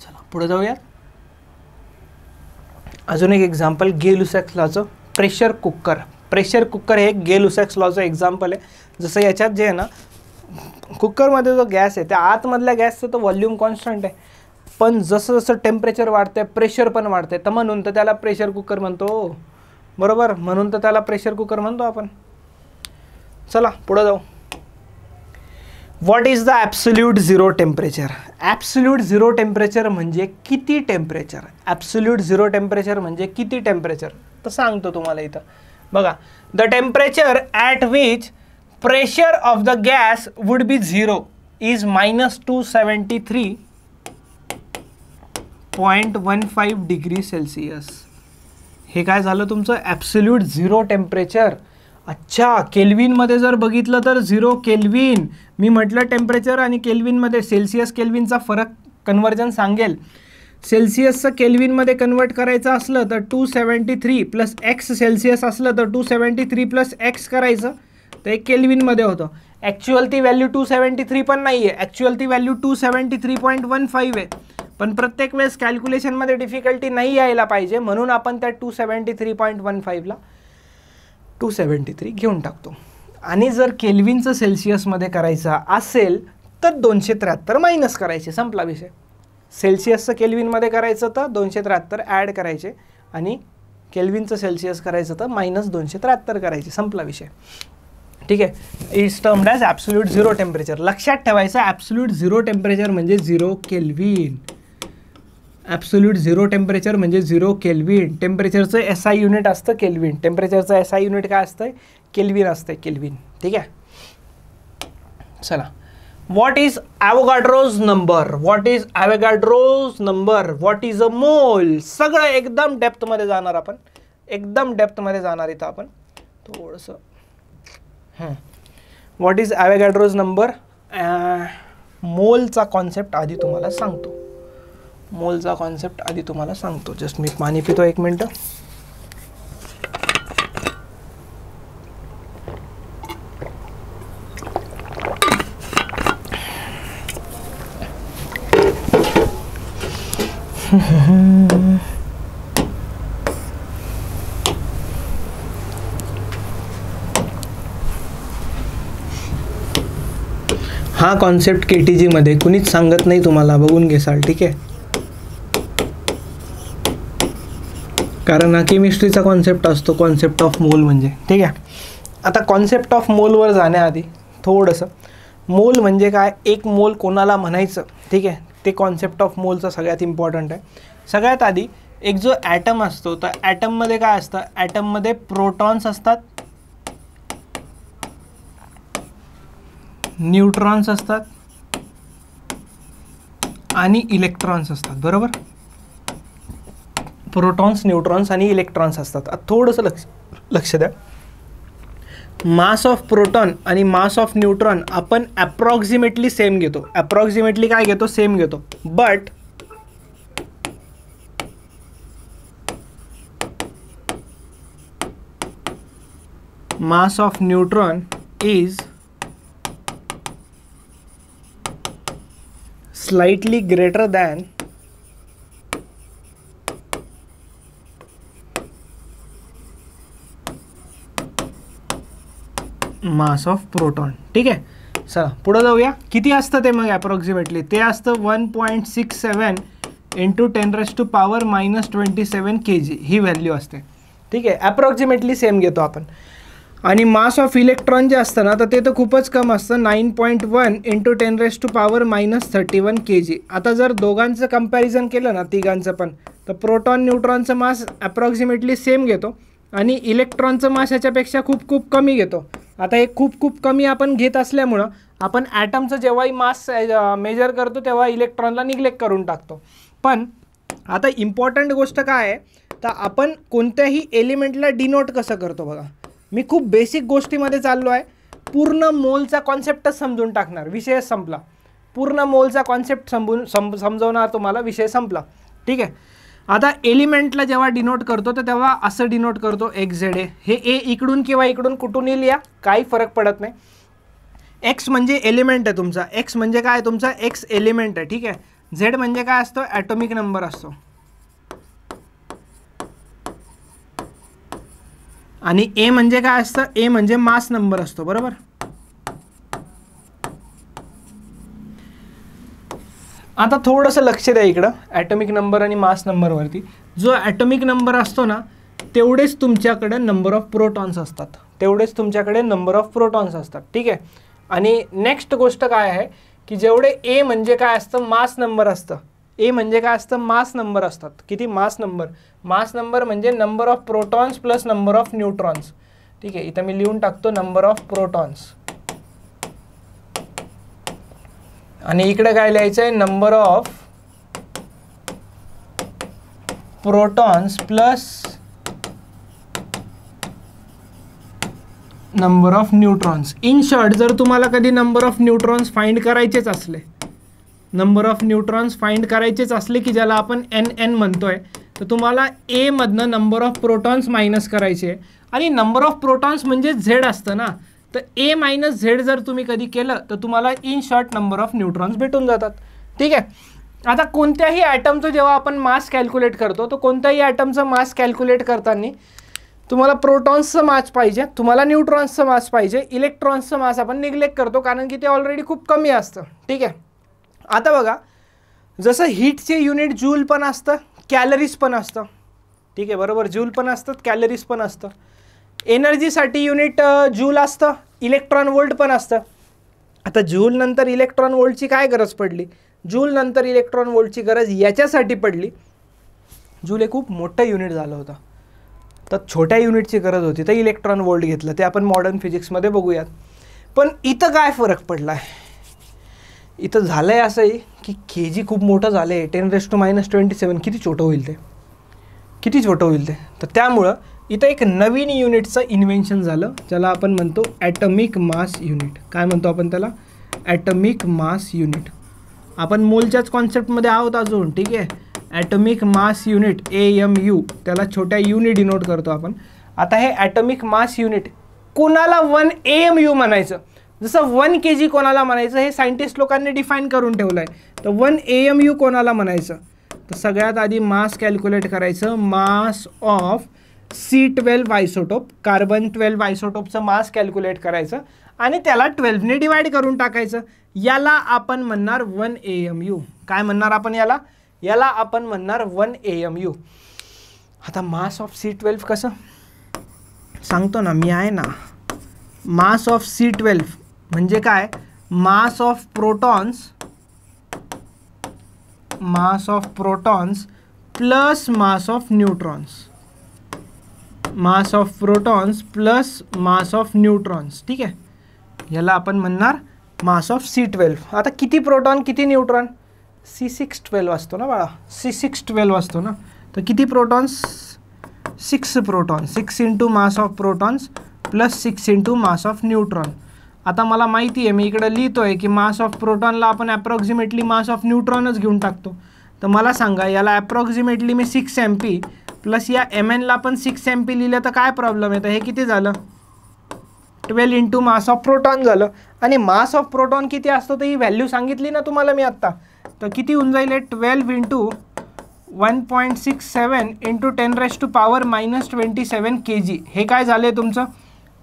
चला पुढे जाऊया. अजून एक एक्झाम्पल गे लुसॅक्स लॉचं. प्रेशर कुकर हे गे लुसॅक्स लॉचं एक्झाम्पल आहे. जसं याच्यात जे आहे ना, कुकरमध्ये जो गॅस आहे त्या आतमधल्या गॅसचं तर व्हॉल्यूम कॉन्स्टंट आहे, पण जसं जसं टेम्परेचर वाढतंय प्रेशर पण वाढतंय, तर म्हणून तर त्याला प्रेशर कुकर म्हणतो. बरोबर, म्हणून तर त्याला प्रेशर कुकर म्हणतो आपण. चला पुढे जाऊ. What is the absolute zero temperature. Absolute zero temperature म्हणजे किती टेम्परेचर, ॲब्सोल्यूट झिरो टेम्परेचर म्हणजे किती टेम्परेचर, तर सांगतो तुम्हाला इथं. बघा, the temperature at which pressure of the gas would be zero is -273.15 degree Celsius. हे काय झालं तुमचं ॲब्सोल्यूट झिरो टेम्परेचर. अच्छा, केल्विनमध्ये जर बघितलं तर 0 केल्विन. मी म्हटलं टेम्परेचर आणि केल्विनमध्ये सेल्सिअस केल्विनचा फरक कन्वर्जन सांगेल. सेल्सिअसचं केल्विनमध्ये कन्वर्ट करायचं असलं तर 273 प्लस एक्स सेल्सिअस असलं तर 273 प्लस एक्स करायचं, तर एक केल्विनमध्ये होतं. ॲक्च्युअल ती व्हॅल्यू 273 पण नाही आहे, ॲक्च्युअल ती व्हॅल्यू 273.15 आहे. पण प्रत्येक वेळेस कॅल्क्युलेशनमध्ये डिफिकल्टी नाही यायला पाहिजे, म्हणून आपण त्या 273.15ला 273 घेऊन टाकतो. आणि जर केल्विनचं सेल्सिअसमध्ये करायचं असेल तर 273 मायनस करायचे, संपला विषय. सेल्सिअसचं केल्विनमध्ये करायचं तर 273 ॲड करायचे आणि केल्विनचं सेल्सिअस करायचं तर -273 करायचे, संपला विषय. ठीक आहे, it's termed as absolute zero temperature. लक्षात ठेवायचं, ॲब्सोल्यूट झिरो टेम्परेचर म्हणजे 0 केल्विन. ॲब्सोल्यूट झिरो टेम्परेचर म्हणजे 0 केल्विन. टेम्परेचरचं SI युनिट असतं केल्विन. टेम्परेचरचं SI युनिट काय असतं, केल्विन असतं, केल्विन. ठीक आहे, चला. What is Avogadro's number. What is Avogadro's number. What is a mole. सगळं एकदम डेप्थमध्ये जाणार आपण, एकदम डेप्थमध्ये जाणार इथं आपण थोडंसं. What is Avogadro's number. मोलचा कॉन्सेप्ट आधी तुम्हाला सांगतो. जस्ट मी पाणी पितो, 1 मिनटं. हा कॉन्सेप्ट KTG मध्ये कुणीच सांगत नाही तुम्हाला, बघून घेसाल. ठीक आहे, कारण हा केमिस्ट्रीचा कॉन्सेप्ट असतो, कॉन्सेप्ट ऑफ मोल म्हणजे. ठीक आहे, आता कॉन्सेप्ट ऑफ मोलवर जाण्याआधी थोडंसं, मोल म्हणजे काय, एक मोल कोणाला म्हणायचं. ठीक आहे, ते कॉन्सेप्ट ऑफ मोलचं सगळ्यात इम्पॉर्टंट आहे. सगळ्यात आधी एक जो ॲटम असतो, तर ॲटममध्ये काय असतं, ॲटममध्ये प्रोटॉन्स असतात न्यूट्रॉन्स असतात आणि इलेक्ट्रॉन्स असतात, बरोबर. प्रोटॉन्स, न्यूट्रॉन्स आणि इलेक्ट्रॉन्स असतात. थोडंसं लक्ष द्या. मास ऑफ प्रोटॉन आणि मास ऑफ न्यूट्रॉन आपण अप्रॉक्सिमेटली सेम घेतो. अप्रॉक्सिमेटली काय घेतो? सेम घेतो. But mass of neutron is slightly greater than mass of proton. ठीक आहे. चला पुढे जाऊया. किती असतं ते मग अप्रॉक्सिमेटली? ते असतं 1.67 इंटू 10⁻⁻27 kg ही व्हॅल्यू असते. ठीक आहे. अप्रॉक्सिमेटली सेम घेतो आपण. आणि मास ऑफ इलेक्ट्रॉन जे असतं ना, तर ते तर खूपच कम असतं, 9.1 इंटू 10⁻⁻31 kg. आता जर दोघांचं कंपॅरिझन केलं ना, तिघांचं पण, तर प्रोटॉन न्यूट्रॉनचं मास अप्रॉक्सिमेटली सेम घेतो आणि इलेक्ट्रॉनचं मास ह्याच्यापेक्षा खूप कमी घेतो. आता हे खूप कमी आपण घेत असल्यामुळं आपण ॲटमचं जेव्हाही मास मेजर करतो तेव्हा इलेक्ट्रॉनला निग्लेक्ट करून टाकतो. पण आता इम्पॉर्टंट गोष्ट काय आहे, तर आपण कोणत्याही एलिमेंटला डिनोट कसं करतो बघा. मी खूप बेसिक गोष्टीमध्ये चाललो आहे. पूर्ण मोलचा कॉन्सेप्टच समजून टाकणार, विषय संपला. पूर्ण मोलचा कॉन्सेप्ट समजवणार तुम्हाला, विषय संपला. ठीक आहे. आता एलिमेंटला जेव्हा डिनोट करतो तर तेव्हा असं डिनोट करतो XZA. हे ए इकडून किंवा इकडून कुठूनही लिहा, काही फरक पडत नाही. एक्स म्हणजे एलिमेंट आहे तुमचा. एक्स म्हणजे काय? तुमचा एक्स एलिमेंट आहे. ठीक आहे. झेड म्हणजे काय असतो? ॲटॉमिक नंबर असतो. आणि ए म्हणजे काय असतं? ए म्हणजे मास नंबर असतो, बरोबर. आता थोडंसं लक्ष द्या इकडं ॲटॉमिक नंबर आणि मास नंबरवरती. जो ॲटॉमिक नंबर असतो ना, तेवढेच तुमच्याकडे नंबर ऑफ प्रोटॉन्स असतात. तेवढेच तुमच्याकडे नंबर ऑफ प्रोटॉन्स असतात. ठीक आहे. आणि नेक्स्ट गोष्ट काय आहे की जेवढे ए म्हणजे काय असतं? मास नंबर असतं. ए म्हणजे काय असतं? मास नंबर असतात. किती? Mass number. मास नंबर म्हणजे number of protons plus number of neutrons. ठीक आहे. इथं मी लिहून टाकतो नंबर ऑफ प्रोटॉन्स. आणि इकडे काय लिहायचं आहे? Number of protons plus number of neutrons. In short, जर तुम्हाला कधी नंबर ऑफ न्यूट्रॉन्स फाइंड करायचेच असले, नंबर ऑफ न्यूट्रॉन्स फाइंड करायचेच असले की ज्याला आपण NN म्हणतोय, तर तुम्हाला ए मधनं नंबर ऑफ प्रोटॉन्स मायनस करायचे. आणि नंबर ऑफ प्रोटॉन्स म्हणजे झेड असतं ना, तर ए मायनस झेड जर तुम्ही कधी केलं तर तुम्हाला in short number of neutrons भेटून जातात. ठीक आहे. आता कोणत्याही ॲटमचं जेव्हा आपण मास कॅल्क्युलेट करतो, तर कोणत्याही ॲटमचं मास कॅल्क्युलेट करताना तुम्हाला प्रोटॉन्सचं मास पाहिजे, तुम्हाला न्यूट्रॉन्सचं मास पाहिजे. इलेक्ट्रॉन्सचं मास आपण निग्लेक्ट करतो कारण की ते ऑलरेडी खूप कमी असतं. ठीक आहे. आता बघा, जसं हीटचे युनिट जूल पण असतं, कॅलरीज पण असतं. ठीक आहे, बरोबर. जूल पण असतात, कॅलरीज पण असतं. एनर्जीसाठी युनिट जूल असतं, इलेक्ट्रॉन वोल्ट पण असतं. आता जूल नंतर इलेक्ट्रॉन वोल्टची काय गरज पडली? जूल नंतर इलेक्ट्रॉन वोल्टची गरज याच्यासाठी पडली, जूल हे खूप मोठं युनिट झालं होतं, तर छोट्या युनिटची गरज होती, तर इलेक्ट्रॉन वोल्ट घेतलं. ते आपण मॉडर्न फिजिक्समध्ये बघूयात. पण इथं काय फरक पडला आहे? इथं झालं आहे असंही की kg खूप मोठं झालं आहे. 10⁻⁻27 किती छोटं होईल ते? किती छोटं होईल ते? तर त्यामुळं इथं एक नवीन युनिटचं इन्व्हेन्शन झालं, ज्याला आपण म्हणतो ॲटॉमिक मास युनिट. काय म्हणतो आपण त्याला? Atomic mass unit. आपण मोलच्याच कॉन्सेप्टमध्ये आहोत अजून. ठीक आहे. ॲटॉमिक मास युनिट AMU, त्याला छोट्या युनिट डिनोट करतो आपण. आता हे ॲटॉमिक मास युनिट कोणाला 1 AMU म्हणायचं, जसं 1 kg कोणाला म्हणायचं हे सायंटिस्ट लोकांनी डिफाईन करून ठेवलं आहे. तर 1 AMU कोणाला म्हणायचं? तर सगळ्यात आधी मास कॅल्क्युलेट करायचं. Mass of C12 isotope, carbon 12 आयसोटोपचं मास कॅल्क्युलेट करायचं आणि त्याला 12ने डिवाइड करून टाकायचं. याला आपण म्हणणार 1 AMU. काय म्हणणार आपण याला? याला आपण म्हणणार 1 AMU. आता मास ऑफ C12 कसं सांगतो ना मी, आहे ना. मास ऑफ C12 म्हणजे काय? Mass of protons, mass of protons plus mass of neutrons. Mass of protons plus mass of neutrons. ठीक आहे. याला आपण म्हणणार मास ऑफ C12. आता किती प्रोटॉन किती न्यूट्रॉन? C612 असतो ना बाळा, C612 असतो ना. तर किती protons? 6 proton. 6 into mass of protons plus 6 into mass of neutron. आता मला माहिती आहे, मी इकडे लिहितो आहे की मास ऑफ प्रोटॉनला आपण ॲप्रॉक्सिमेटली मास ऑफ न्यूट्रॉनच घेऊन टाकतो. तर मला सांगा, याला ॲप्रॉक्सिमेटली मी 6 MP प्लस या MN पण 6 MP लिहिलं तर काय प्रॉब्लेम आहे? तर हे किती झालं? 12 इंटू मास ऑफ प्रोटॉन झालं. आणि मास ऑफ प्रोटॉन किती असतो तर ही व्हॅल्यू सांगितली ना तुम्हाला मी आत्ता. तर किती होऊन जाईल? 12 इंटू 1.67 इंटू 10⁻⁻27 kg. हे काय झालं आहे तुमचं?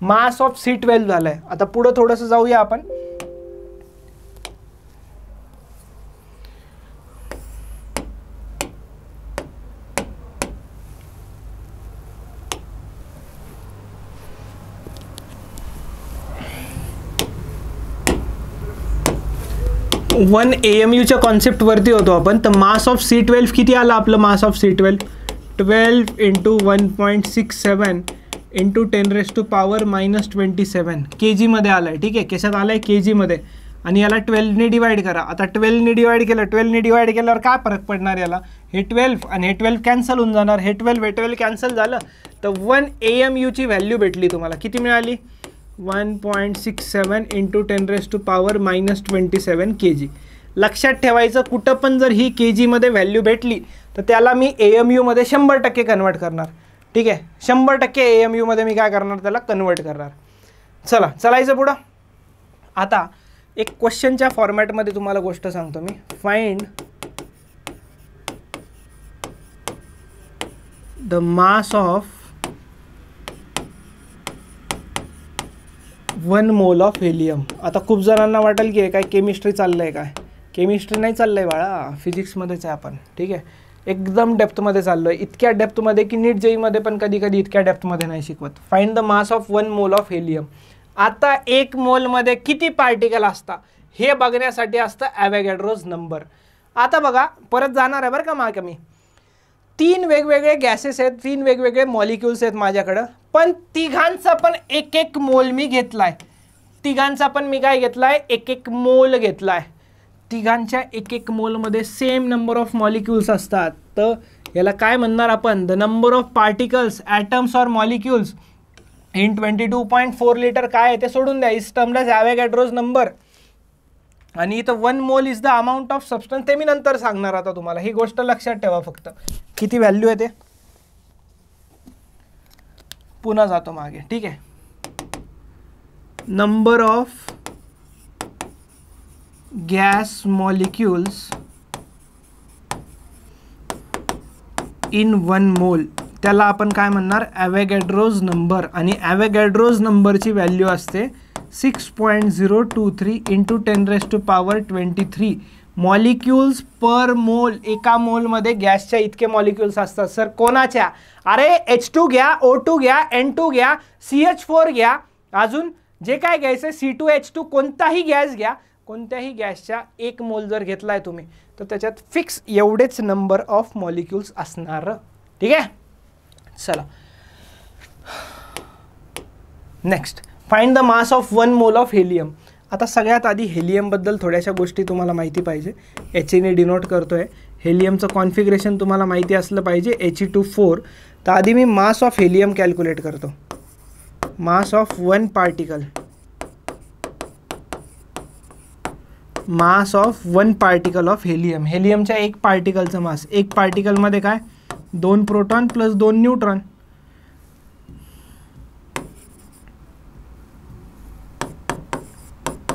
मास ऑफ C12 झालं आहे. आता पुढं थोडंसं जाऊया आपण. वन AMUच्या कॉन्सेप्टवरती होतो आपण. तर मास ऑफ C12 किती आलं आपलं? मास ऑफ C12 12 इंटू 1.67 इंटू 10⁻⁻27 kgमध्ये आलं आहे. ठीक आहे, कशात आलं आहे? kgमध्ये. आणि याला 12ने डिवाइड करा. आता 12ने डिवाइड केलं, 12ने डिवाइड केल्यावर काय फरक पडणार याला? हे 12 आणि हे 12 कॅन्सल होऊन जाणार. हे 12 कॅन्सल झालं तर 1 AMUची व्हॅल्यू भेटली तुम्हाला. किती मिळाली? 1.67 इंटू 10⁻⁻27 kg. लक्षात ठेवायचं, कुठं पण जर ही kgमध्ये व्हॅल्यू भेटली तर त्याला मी AMUमध्ये 100% कन्वर्ट करणार. ठीक आहे, 100% AMUमध्ये मी काय करणार? त्याला कन्वर्ट करणार. चला, चलायचं पुढं. आता एक क्वेश्चनच्या फॉर्मॅटमध्ये तुम्हाला गोष्ट सांगतो मी. Find the mass of 1 mole of helium. आता खूप जणांना वाटेल की काय केमिस्ट्री चाललं आहे काय? केमिस्ट्री नाही चाललं आहे बाळा, फिजिक्समध्येच आहे आपण. ठीक आहे, एकदम डेप्थमध्ये चाललो आहे. इतक्या डेप्थमध्ये की नीट जेईमध्ये पण कधी कधी इतक्या डेप्थमध्ये नाही शिकवत. Find the mass of 1 mole of helium. आता 1 मोलमध्ये किती पार्टिकल असतात हे बघण्यासाठी असतं ॲव्होगॅड्रोज नंबर. आता बघा, परत जाणार आहे बरं का मागे मी. 3 वेगवेगळे गॅसेस आहेत, 3 वेगवेगळे मॉलिक्युल्स आहेत माझ्याकडं, पण तिघांचा पण एक मोल मी घेतलाय. तिघांचा पण मी काय घेतलाय? एक मोल घेतलाय. तिघांच्या एक मोलमध्ये सेम नंबर ऑफ मॉलिक्युल्स असतात. तर याला काय म्हणणार आपण? The number of particles, atoms or molecules in 22.4 litre. काय आहे ते सोडून द्या. Is termed as Avogadro's number. आणि इथं 1 mole is the amount of substance. ते मी नंतर सांगणार. आता तुम्हाला ही गोष्ट लक्षात ठेवा फक्त. किती व्हॅल्यू आहे ते पुन्हा जातो मागे. ठीक आहे, number of gas molecules in 1 मोल, त्याला आपण काय म्हणणार? ॲव्होगॅड्रोज नंबर. आणि ॲव्होगॅड्रोज नंबरची व्हॅल्यू असते 6.023 इंटू 10⁻23 मॉलिक्युल्स पर मोल. एका मोलमध्ये गॅसच्या इतके मॉलिक्युल्स असतात. सर कोणाच्या? अरे H2 घ्या, O2 घ्या, N2 घ्या, CH4 घ्या, अजून जे काय घ्यायचं C2H2, कोणताही गॅस घ्या. कोणत्याही गॅसच्या 1 मोल जर घेतलाय तुम्ही तर त्याच्यात फिक्स एवढेच नंबर ऑफ मॉलिक्युल्स असणार. ठीक आहे, चला next. Find the mass of 1 mole of helium. आता सगळ्यात आधी हेलियमबद्दल थोड्याशा गोष्टी तुम्हाला माहिती पाहिजे. HE डिनोट करतोय. हेलियमचं कॉन्फिगरेशन तुम्हाला माहिती असलं पाहिजे, He2 4. तर आधी मी मास ऑफ हेलियम कॅल्क्युलेट करतो. Mass of 1 particle, mass of 1 particle of helium. हेलियमच्या 1 पार्टिकलचं मास. 1 पार्टिकलमध्ये काय? 2 प्रोटॉन प्लस 2 न्यूट्रॉन.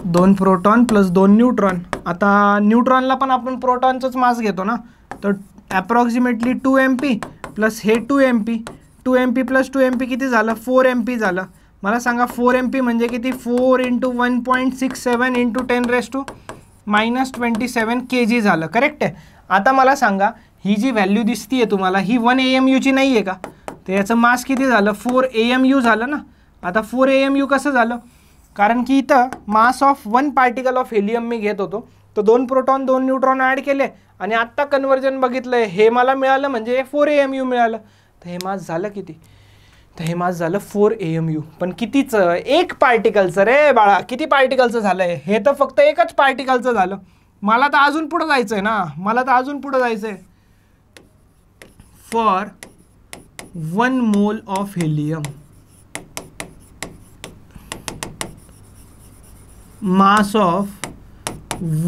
दोन प्रोटॉन प्लस 2 न्यूट्रॉन. आता न्यूट्रॉनला पण आपण प्रोटॉनचंच मास घेतो ना. तर ॲप्रॉक्सिमेटली 2 MP प्लस हे 2 MP. 2 MP प्लस 2 MP किती झालं? 4 MP झालं. मला सांगा 4 MP म्हणजे किती? 4 इंटू 1.67 इंटू 10⁻⁻27 kg झालं. करेक्ट आहे. आता मला सांगा, ही जी व्हॅल्यू दिसतीये तुम्हाला, ही 1 AMUची नाही आहे का? तर याचं मास किती झालं? 4 AMU झालं ना. आता 4 AMU कसं झालं? कारण की इथं mass of 1 particle of helium मी घेत होतो. तर 2 प्रोटॉन 2 न्यूट्रॉन ॲड केले आणि आत्ता कन्वर्जन बघितलं, हे मला मिळालं म्हणजे 4 AMU मिळालं. तर हे मास झालं किती? तर हे मास झालं 4 AMU. पण कितीचं? एक पार्टिकलचं रे बाळा. किती पार्टिकलचं झालंय? हे तर फक्त एकच पार्टिकलचं झालं. मला तर अजून पुढं जायचंय ना, मला तर अजून पुढं जायचंय. For 1 mole of helium, mass of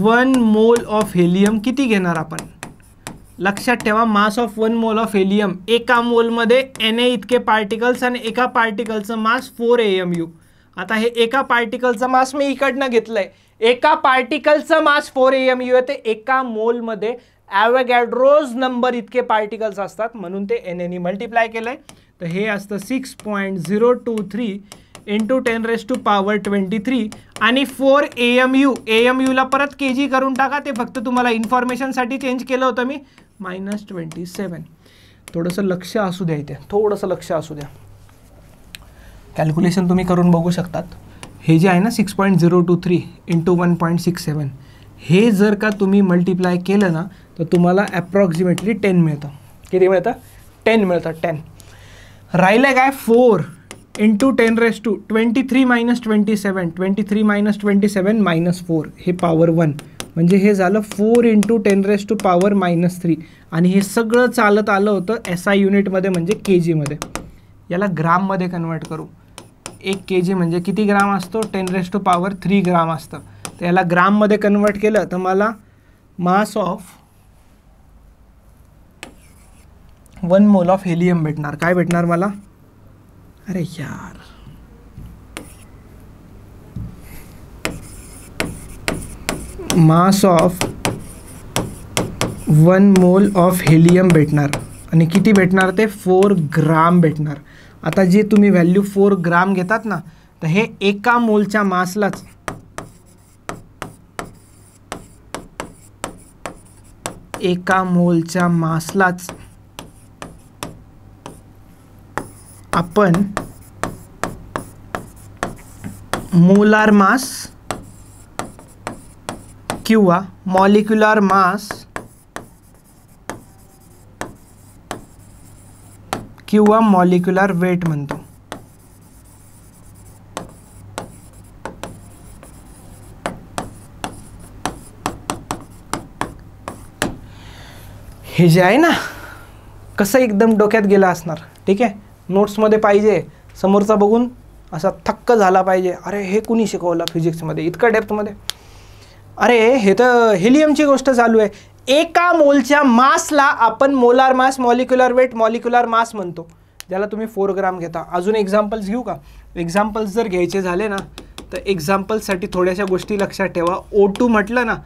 1 mole of helium किती घेणार आपण? लक्षात ठेवा, मास ऑफ 1 मोल ऑफ हेलियम, एका मोलमध्ये Na इतके पार्टिकल्स आणि एका पार्टिकलचं मास 4 AMU. आता हे एका पार्टिकलचं मास मी इकडनं घेतलंय. एका पार्टिकलचं मास 4 AMU आहे. ते एका मोलमध्ये ॲव्होगॅड्रोज नंबर इतके पार्टिकल्स असतात, म्हणून ते Na नी मल्टिप्लाय केलंय. तर हे असतं 6.023 इंटू 10⁻23 आणि 4 AMU. AMUला परत kg करून टाका. ते फक्त तुम्हाला इन्फॉर्मेशनसाठी चेंज केलं होतं मी. -27. थोडंसं लक्ष असू द्या इथे, थोडंसं लक्ष असू द्या. कॅल्क्युलेशन तुम्ही करून बघू शकतात. हे जे आहे ना 6.023 इंटू 1.67, हे जर का तुम्ही मल्टिप्लाय केलं ना तर तुम्हाला ॲप्रॉक्सिमेटली 10 मिळतं. किती मिळतं? 10 मिळतं. 10 राहिलं काय? 4 इंटू 10⁻23 - 27, 23 - 27 -4, हे पॉवर 1, म्हणजे हे झालं 4 इंटू 10⁻³ आणि हे सगळं चालत आलं होतं SI युनिटमध्ये, म्हणजे kgमध्ये. याला ग्राममध्ये कन्वर्ट करू. 1 kg म्हणजे किती ग्राम असतो? 10⁻³ ग्राम असतं. तर याला ग्राममध्ये कन्वर्ट केलं तर मला मास ऑफ 1 मोल ऑफ हेलियम भेटणार. काय भेटणार मला? अरे यार, मास ऑफ 1 मोल ऑफ हेलियम भेटणार. आणि किती भेटणार? ते 4 ग्राम भेटणार. आता जे तुम्ही व्हॅल्यू 4 ग्राम घेतात ना, तर हे एका मोलच्या मासलाच आपण मोलार मास किंवा मॉलिक्युलर मास किंवा मॉलिक्युलर वेट म्हणतो. हे जे आहे ना, कसं एकदम डोक्यात गेलं असणार. ठीक आहे, नोट्समध्ये पाहिजे, समोरचा बघून असा थक्क झाला पाहिजे. अरे हे कुणी शिकवलं फिजिक्समध्ये इतकं डेप्थमध्ये? अरे हे तर हेलियमची गोष्ट चालू आहे. एका मोलच्या मासला आपण molar mass, molecular weight, molecular mass म्हणतो, ज्याला तुम्ही 4 ग्राम घेता. अजून एक्झाम्पल्स घेऊ का? एक्झाम्पल्स जर घ्यायचे झाले ना तर एक्झाम्पल्ससाठी थोड्याशा गोष्टी लक्षात ठेवा. O2 म्हटलं ना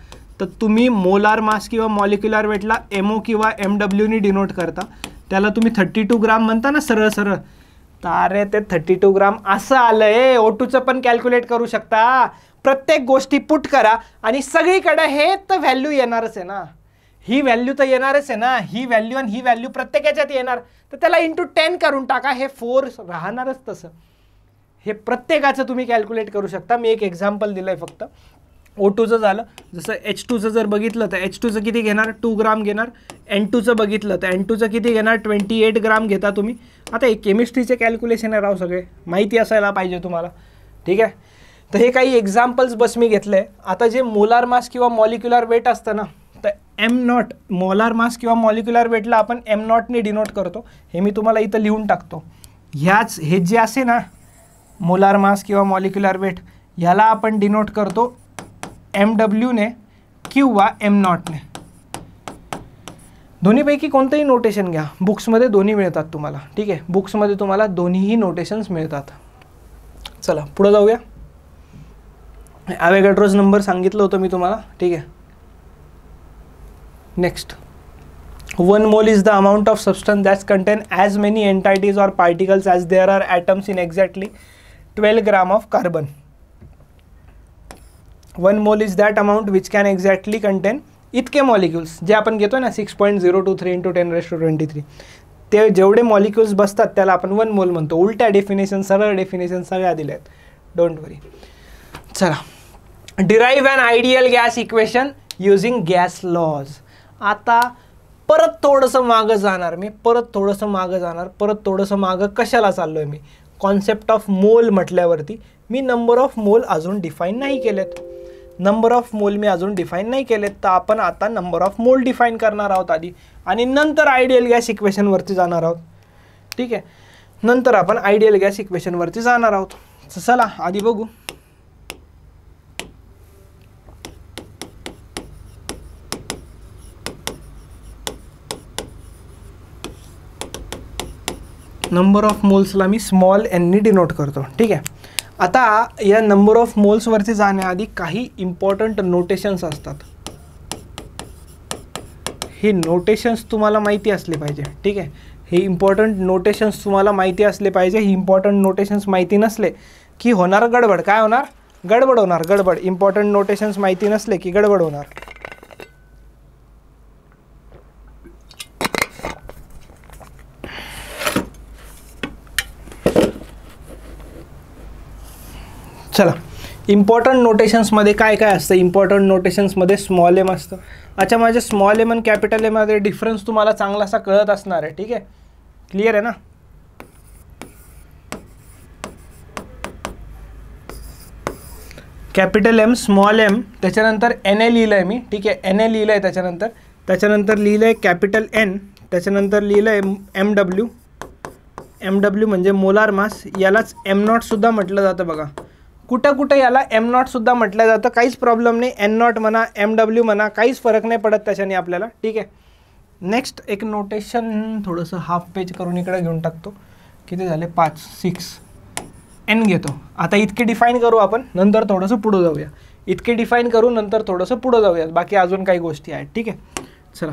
तर तुम्ही मोलार मास किंवा मॉलिक्युलर वेटला MO किंवा MWनी डिनोट करता. त्याला तुम्ही 32 ग्राम म्हणता ना सरळ सरळ. तर अरे ते 32 ग्राम असं आलंय. O2चं पण कॅल्क्युलेट करू शकता. प्रत्येक गोष्टी पुट करा आणि सगळीकडे हे तर व्हॅल्यू येणारच आहे ना. ही व्हॅल्यू तर येणारच आहे ना. ही व्हॅल्यू आणि ही व्हॅल्यू प्रत्येक याच्यात येणार. तर त्याला इंटू 10 करून टाका. हे 4 राहणारच तसं. हे प्रत्येकाचं तुम्ही कॅल्क्युलेट करू शकता. मी एक एक्झाम्पल दिलं आहे फक्त. O2चं झालं. जसं H2चं जर बघितलं तर H2चं किती घेणार? 2 ग्राम घेणार. N2चं बघितलं तर N2चं किती घेणार? 28 ग्राम घेता तुम्ही. आता हे केमिस्ट्रीचे कॅल्क्युलेशन आहे राव, सगळे माहिती असायला पाहिजे तुम्हाला. ठीक आहे, तर हे काही एक्झाम्पल्स बस मी घेतले. आता जे मोलार मास किंवा मॉलिक्युलर वेट असतं ना, तर M0, मोलार मास किंवा मॉलिक्युलर वेटला आपण M0ने डिनोट करतो. हे मी तुम्हाला इथं लिहून टाकतो. हे जे असे ना मोलार मास किंवा मॉलिक्युलर वेट, ह्याला आपण डिनोट करतो MWने किंवा M0ने. दोन्हीपैकी कोणतंही नोटेशन घ्या. बुक्समध्ये दोन्ही मिळतात तुम्हाला. ठीक आहे, बुक्समध्ये तुम्हाला दोन्हीही नोटेशन्स मिळतात. चला पुढे जाऊया. ॲव्होगॅड्रोज नंबर सांगितलं होतं मी तुम्हाला. ठीक आहे, next. 1 mole is the amount of substance that contain as many entities or particles as there are atoms in exactly 12 gram of carbon. 1 mole is that amount which can exactly contain इतके मॉलिक्युल्स जे आपण घेतो ना 6.023 इंटू 10⁻23. ते जेवढे मॉलिक्युल्स बसतात त्याला आपण 1 मोल म्हणतो. उलट्या डेफिनेशन, सरळ डेफिनेशन सगळ्या दिल्या आहेत. Don't worry. चला, derive an ideal gas equation using gas laws. आता परत थोडंसं मागं जाणार मी, परत थोडंसं मागं कशाला चाललो आहे मी? कॉन्सेप्ट ऑफ मोल म्हटल्यावरती मी नंबर ऑफ मोल अजून डिफाईन नाही केलेत. तर आपण आता नंबर ऑफ मोल डिफाईन करणार आहोत आधी, आणि नंतर आयडियल गॅस इक्वेशनवरती जाणार आहोत. ठीक आहे, नंतर आपण आयडियल गॅस इक्वेशनवरती जाणार आहोत. चला आधी बघू. नंबर ऑफ मोल्सला मी स्मॉल एननी डिनोट करतो. ठीक आहे, आता या नंबर ऑफ मोल्सवरती जाण्याआधी काही इम्पॉर्टंट नोटेशन्स असतात. हे नोटेशन्स तुम्हाला माहिती असले पाहिजे. ठीक आहे, हे इम्पॉर्टंट नोटेशन्स तुम्हाला माहिती असले पाहिजे. ही इम्पॉर्टंट नोटेशन्स माहिती नसले की होणार गडबड. काय होणार? गडबड होणार, गडबड. इम्पॉर्टंट नोटेशन्स माहिती नसले की गडबड होणार. चला, इम्पॉर्टंट नोटेशन्समध्ये काय काय असतं? इम्पॉर्टंट नोटेशन्समध्ये स्मॉल एम असतं. अच्छा, माझे स्मॉल एम आणि कॅपिटल एममध्ये डिफरन्स तुम्हाला चांगलासा कळत असणार आहे. ठीक आहे, क्लिअर आहे ना? कॅपिटल एम, स्मॉल एम, त्याच्यानंतर एन ए लिहिलं आहे मी. ठीक आहे, एन ए लिहिलं आहे. त्याच्यानंतर लिहिलं आहे कॅपिटल एन. त्याच्यानंतर लिहिलं आहे एम डब्ल्यू. एम डब्ल्यू म्हणजे मोलार मास. यालाच एम नॉटसुद्धा म्हटलं जातं बघा. कुठं कुठं याला एम नॉटसुद्धा म्हटलं जातं, काहीच प्रॉब्लेम नाही. एन नॉट म्हणा, एम डब्ल्यू म्हणा, काहीच फरक नाही पडत त्याच्याने आपल्याला. ठीक आहे, नेक्स्ट एक नोटेशन थोडंसं हाफ पेज करून इकडे घेऊन टाकतो. किती झाले? 5, 6 एन घेतो. आता इतके डिफाईन करू आपण, नंतर थोडंसं पुढं जाऊया. बाकी अजून काही गोष्टी आहेत. ठीक आहे, चला.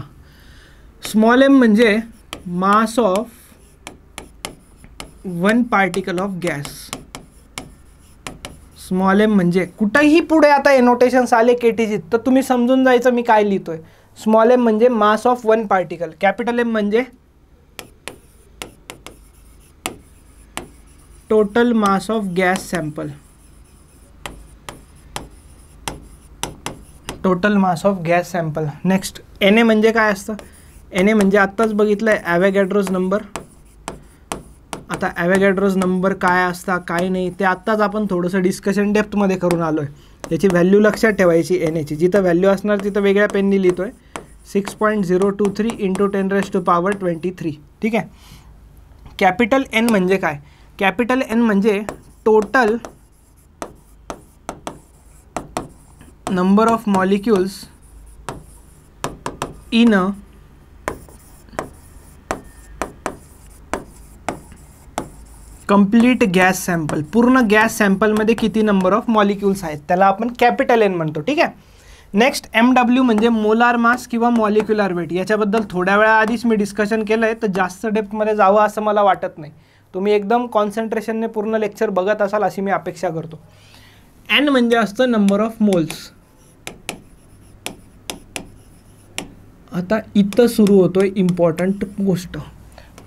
स्मॉल एम म्हणजे mass of one particle of gas. Small M म्हणजे कुठंही पुढे आता हे नोटेशन्स आले केटीजीत तर तुम्ही समजून जायचं मी काय लिहितोय. स्मॉल एम म्हणजे mass of one particle. Capital M म्हणजे total mass of gas sample. Next N A म्हणजे काय असतं? एन ए म्हणजे आत्ताच बघितलं आहे ॲव्होगॅड्रोज नंबर. आता ॲव्होगॅड्रोज नंबर काय असता काय नाही ते आत्ताच आपण थोडंसं डिस्कशन डेप्थमध्ये करून आलो आहे. याची व्हॅल्यू लक्षात ठेवायची. एन एची जिथं व्हॅल्यू असणार तिथं वेगळ्या पेननी लिहितो आहे. 6.023 × 10⁻23. ठीक आहे. कॅपिटल एन म्हणजे काय? कॅपिटल एन म्हणजे total number of molecules in a complete gas sample. पूर्ण गॅस सॅम्पलमध्ये किती नंबर ऑफ मॉलिक्युल्स आहेत त्याला आपण कॅपिटल एन म्हणतो. ठीक आहे. नेक्स्ट एम डब्ल्यू म्हणजे मोलार मास किंवा मॉलिक्युलर वेट. याच्याबद्दल थोड्या वेळा आधीच मी डिस्कशन केलं आहे तर जास्त डेप्थमध्ये जावं असं मला वाटत नाही. तुम्ही एकदम कॉन्सन्ट्रेशनने पूर्ण लेक्चर बघत असाल अशी मी अपेक्षा करतो. एन म्हणजे असतं नंबर ऑफ मोल्स. आता इथं सुरू होतोय इम्पॉर्टंट गोष्ट.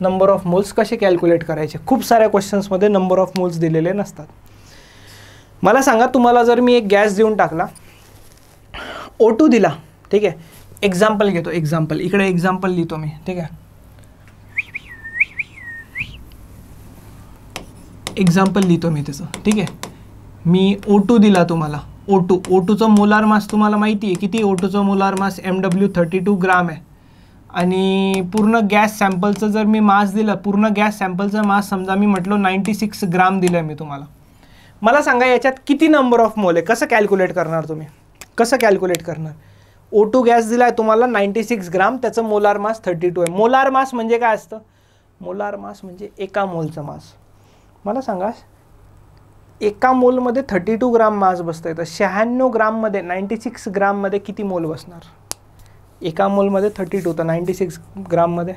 नंबर ऑफ मोल्स कसे कॅल्क्युलेट करायचे? खूप साऱ्या क्वेश्चन्समध्ये नंबर ऑफ मोल्स दिलेले नसतात. मला सांगा, तुम्हाला जर मी एक गॅस देऊन टाकला, O2 दिला. ठीक आहे. एक्झाम्पल घेतो. इकडे एक्झाम्पल लिहितो मी. ठीक आहे. एक्झाम्पल लिहितो मी त्याचं. ठीक आहे. मी O2 दिला तुम्हाला. O2चं मोलार मास तुम्हाला माहिती आहे किती? O2चं मोलार मास MW 32 ग्राम आहे. आणि पूर्ण गॅस सॅम्पलचं जर मी मास दिलं, पूर्ण गॅस सॅम्पलचं मास समजा मी म्हटलं 96 ग्राम दिलं मी तुम्हाला. मला सांगा याच्यात किती नंबर ऑफ मोल आहे? कसं कॅल्क्युलेट करणार तुम्ही? O2 गॅस दिला आहे तुम्हाला 96 ग्राम, त्याचं मोलार मास 32 आहे. मोलार मास म्हणजे काय असतं? मोलार मास म्हणजे एका मोलचं मास. मला सांगा, एका मोलमध्ये 32 ग्राम मास बसतं आहे, तर 96 ग्राममध्ये 96 ग्राममध्ये किती मोल बसणार? एका मोलमध्ये 32 तर 96 ग्राममध्ये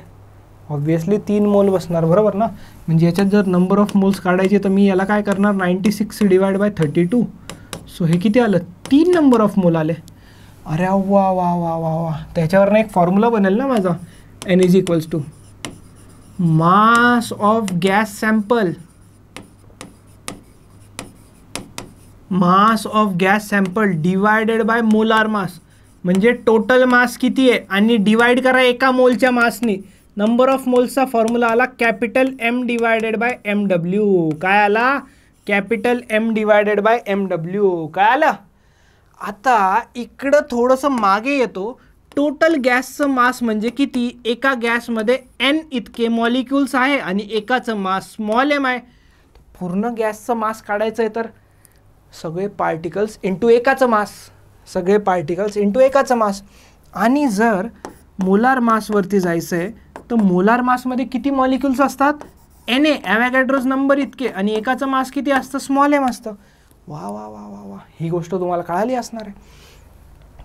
ऑब्व्हियसली 3 मोल बसणार, बरोबर ना? म्हणजे याच्यात जर नंबर ऑफ मोल्स काढायचे तर मी याला काय करणार? 96 डिवाइड बाय 32. सो हे किती आलं? 3 नंबर ऑफ मोल आले. अरे वा वा वा वा वा. त्याच्यावरनं एक फॉर्म्युला बनेल ना माझा. N = mass of gas sample. Mass of gas sample divided by molar mass. म्हणजे टोटल मास किती आहे आणि डिवाइड करा एका मोलच्या मासनी. नंबर ऑफ मोल्सचा फॉर्म्युला आला capital M divided by MW. काय आला? Capital M divided by MW. काय आलं? आता इकडं थोडंसं मागे येतो. टोटल गॅसचं मास म्हणजे किती? एका गॅसमध्ये N इतके मॉलिक्युल्स आहे आणि एकाचं मास स्मॉल m आहे. पूर्ण गॅसचं मास काढायचं आहे तर सगळे पार्टिकल्स इंटू एकाचं मास, सगळे पार्टिकल्स इंटू एकाचं मास. आणि जर मोलार मासवरती जायचं आहे तर मोलार मासमध्ये किती मॉलिक्युल्स असतात? Na, ॲव्होगॅड्रोज नंबर इतके, आणि एकाचं मास किती असतं? स्मॉल m असतं. वा वा वा वा वा, ही गोष्ट तुम्हाला कळाली असणार आहे.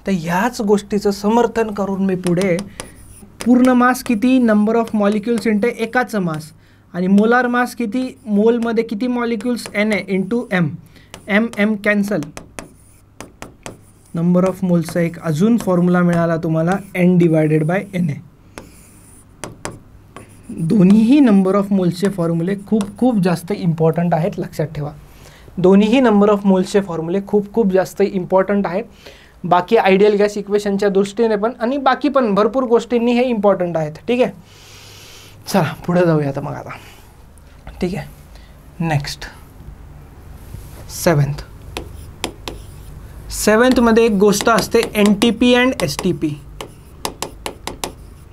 तर ह्याच गोष्टीचं समर्थन करून मी पुढे पूर्ण मास किती? नंबर ऑफ मॉलिक्युल्स इंटू एकाचं मास, आणि मोलार मास किती? मोलमध्ये किती molecules? Na into m. m cancel. Number of मोल्सचा एक अजून फॉर्म्युला मिळाला तुम्हाला N डिवायडेड बाय Na. दोन्हीही नंबर ऑफ मोल्सचे फॉर्म्युले खूप खूप जास्त इम्पॉर्टंट आहेत, लक्षात ठेवा. दोन्हीही नंबर ऑफ मोल्सचे फॉर्म्युले खूप खूप जास्त इम्पॉर्टंट आहेत. बाकी आयडियल गॅस इक्वेशनच्या दृष्टीने पण आणि बाकी पण भरपूर गोष्टींनी हे इम्पॉर्टंट आहेत. ठीक आहे, चला पुढे जाऊया आता मग आता. ठीक आहे, नेक्स्ट सेवन्थमध्ये एक गोष्ट असते NTP अँड STP.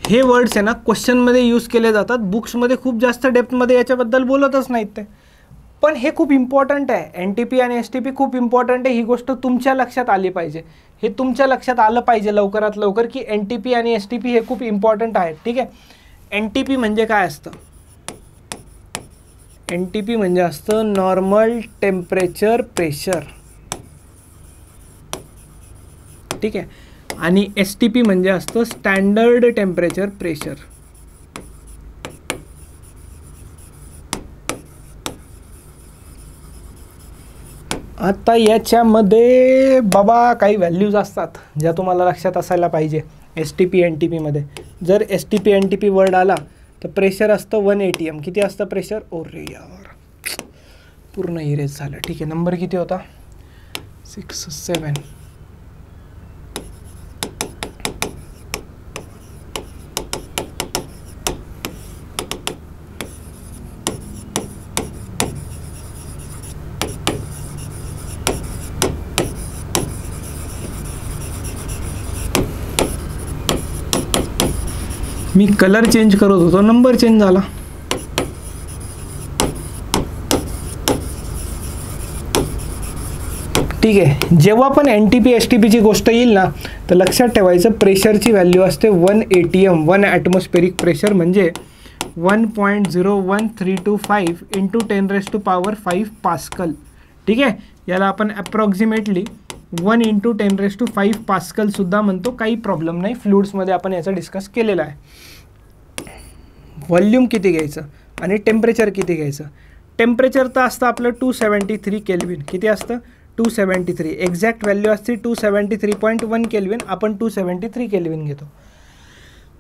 हे वर्ड्स आहे ना क्वेश्चनमध्ये यूज केले जातात, बुक्समध्ये खूप जास्त डेप्थमध्ये याच्याबद्दल बोलतच नाहीत ते, पण हे खूप इम्पॉर्टंट आहे. NTP आणि STP खूप इम्पॉर्टंट आहे. ही गोष्ट तुमच्या लक्षात आली पाहिजे, हे तुमच्या लक्षात आलं पाहिजे लवकरात लवकर की NTP आणि STP हे खूप इम्पॉर्टंट आहेत. ठीक आहे, NTP म्हणजे काय असतं? NTP म्हणजे असतं नॉर्मल टेम्परेचर प्रेशर. ठीक आहे, आणि STP म्हणजे असतं स्टँडर्ड टेम्परेचर प्रेशर. आता याच्यामध्ये बाबा काही व्हॅल्यूज असतात ज्या तुम्हाला लक्षात असायला पाहिजे. STP NTPमध्ये जर STP NTP वर्ड आला तर प्रेशर असतं 1 ATM. किती असतं प्रेशर? ओरे यार, पूर्ण इरेज झालं. ठीक आहे, नंबर किती होता? 6 7. मी कलर चेंज करत होतो, नंबर चेंज झाला. ठीक आहे, जेव्हा पण NTP STPची गोष्ट येईल ना तर लक्षात ठेवायचं प्रेशरची व्हॅल्यू असते 1 ATM, 1 ॲटमॉस्फेरिक प्रेशर म्हणजे 1.01325 इंटू 10⁵ पास्कल. ठीक आहे, याला आपण ॲप्रॉक्सिमेटली 1 इंटू 10⁵ पास्कलसुद्धा म्हणतो, काही प्रॉब्लेम नाही. फ्लुइड्समध्ये आपण याचं डिस्कस केलेलं आहे. व्हॉल्यूम किती घ्यायचं आणि टेम्परेचर किती घ्यायचं? टेम्परेचर तर असतं आपलं 273 केल्विन. किती असतं? 273. एक्झॅक्ट व्हॅल्यू असते 273.1 केल्विन, आपण 273 केल्विन घेतो.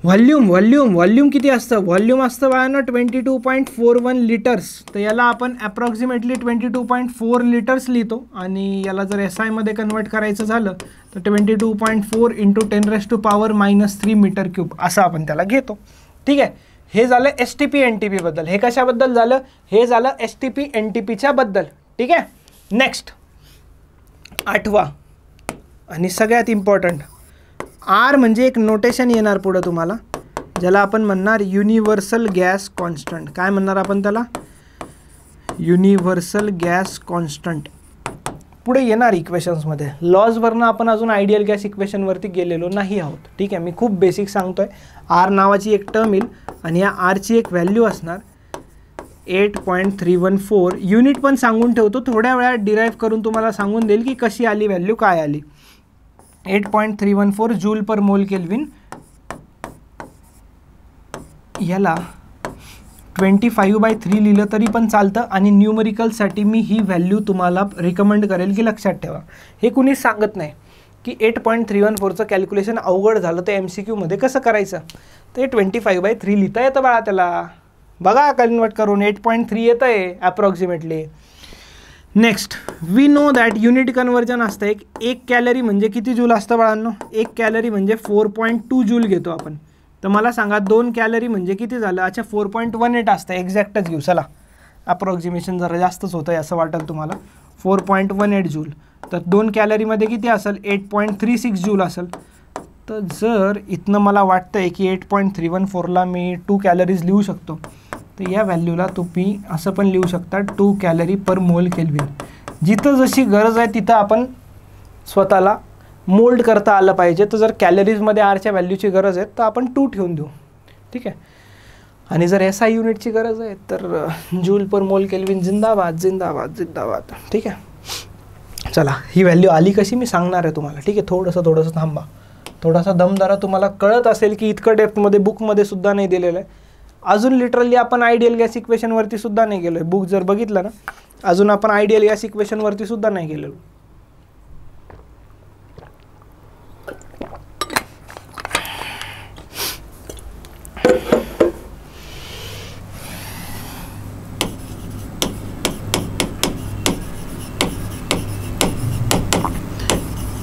व्हॉल्यूम किती असतं? व्हॉल्यूम असतं बाळांनो 22.41 लिटर्स. तर याला आपण ॲप्रॉक्सिमेटली 22.4 लिटर्स लिहितो, आणि याला जर SI मध्ये कन्वर्ट करायचं झालं तर 22.4 इंटू 10⁻³ मीटर क्यूब असं आपण त्याला घेतो. ठीक आहे, हे झालं STP NTP बद्दल. हे कशाबद्दल झालं? हे झालं STP NTPच्या बद्दल. ठीक आहे, नेक्स्ट 8वा आणि सगळ्यात इम्पॉर्टंट R म्हणजे एक नोटेशन येणार पुढं तुम्हाला, ज्याला आपण म्हणणार युनिव्हर्सल गॅस कॉन्स्टंट. काय म्हणणार आपण त्याला? Universal gas constant. पुढे येणार इक्वेशन्समध्ये. लॉजवरनं आपण अजून आयडियल गॅस इक्वेशनवरती गेलेलो नाही आहोत. ठीक आहे, मी खूप बेसिक सांगतोय. R नावाची एक टर्म येईल आणि या Rची एक व्हॅल्यू असणार 8.314. युनिट पण सांगून ठेवतो, थोड्या वेळात डिराईव्ह करून तुम्हाला सांगून देईल की कशी आली व्हॅल्यू, काय आली. 8.314 जूल पर मोल केल्विन. याला 25/3 लिहिलं तरी पण चालतं, आणि न्यूमरिकलसाठी मी ही व्हॅल्यू तुम्हाला रिकमेंड करेल की लक्षात ठेवा. हे कुणीच सांगत नाही की 8.314चं कॅल्क्युलेशन अवघड झालं तर MCQमध्ये कसं करायचं. ते 25/3 लिहिता येतं बाळा त्याला. बघा कन्वर्ट करून 8.3 येतं आहे approximately. Next we know that unit conversion असतं एक कॅलरी म्हणजे किती जूल असतं बाळांनो? 1 कॅलरी म्हणजे 4.2 जूल घेतो आपण. तर मला सांगा 2 कॅलरी म्हणजे किती झालं? अच्छा 4.18 असतं, एक्झॅक्टच घेऊ. चला अप्रॉक्सिमेशन जरा जास्तच होतं आहे असं वाटेल तुम्हाला. 4.18 जूल. तर 2 कॅलरीमध्ये किती असेल? 8.36 जूल असेल. तर जर इथनं मला वाटतं आहे की 8.314ला मी 2 कॅलरीज लिहू शकतो, तर या व्हॅल्यूला तुम्ही असं पण लिहू शकता 2 कॅलरी पर मोल केल्विन. जिथं जशी गरज आहे तिथं आपण स्वतःला मोल्ड करता आलं पाहिजे. तर जर कॅलरीजमध्ये आरच्या व्हॅल्यूची गरज आहे तर आपण 2 ठेवून देऊ, ठीक आहे. आणि जर SI युनिटची गरज आहे तर जूल पर मोल केल्विन जिंदाबाद जिंदाबाद जिंदाबाद, ठीक आहे. चला ही व्हॅल्यू आली कशी मी सांगणार आहे तुम्हाला, ठीक आहे. थोडंसं थांबा, थोडासा दमदारा. तुम्हाला कळत असेल की इतकं डेप्थमध्ये बुकमध्ये सुद्धा नाही दिलेलं आहे. अजून लिटरली आपण आयडियल गॅस इक्वेशनवरती सुद्धा नाही गेलो आहे. बुक जर बघितलं ना, अजून आपण आयडियल गॅस इक्वेशनवरती सुद्धा नाही गेलेलो.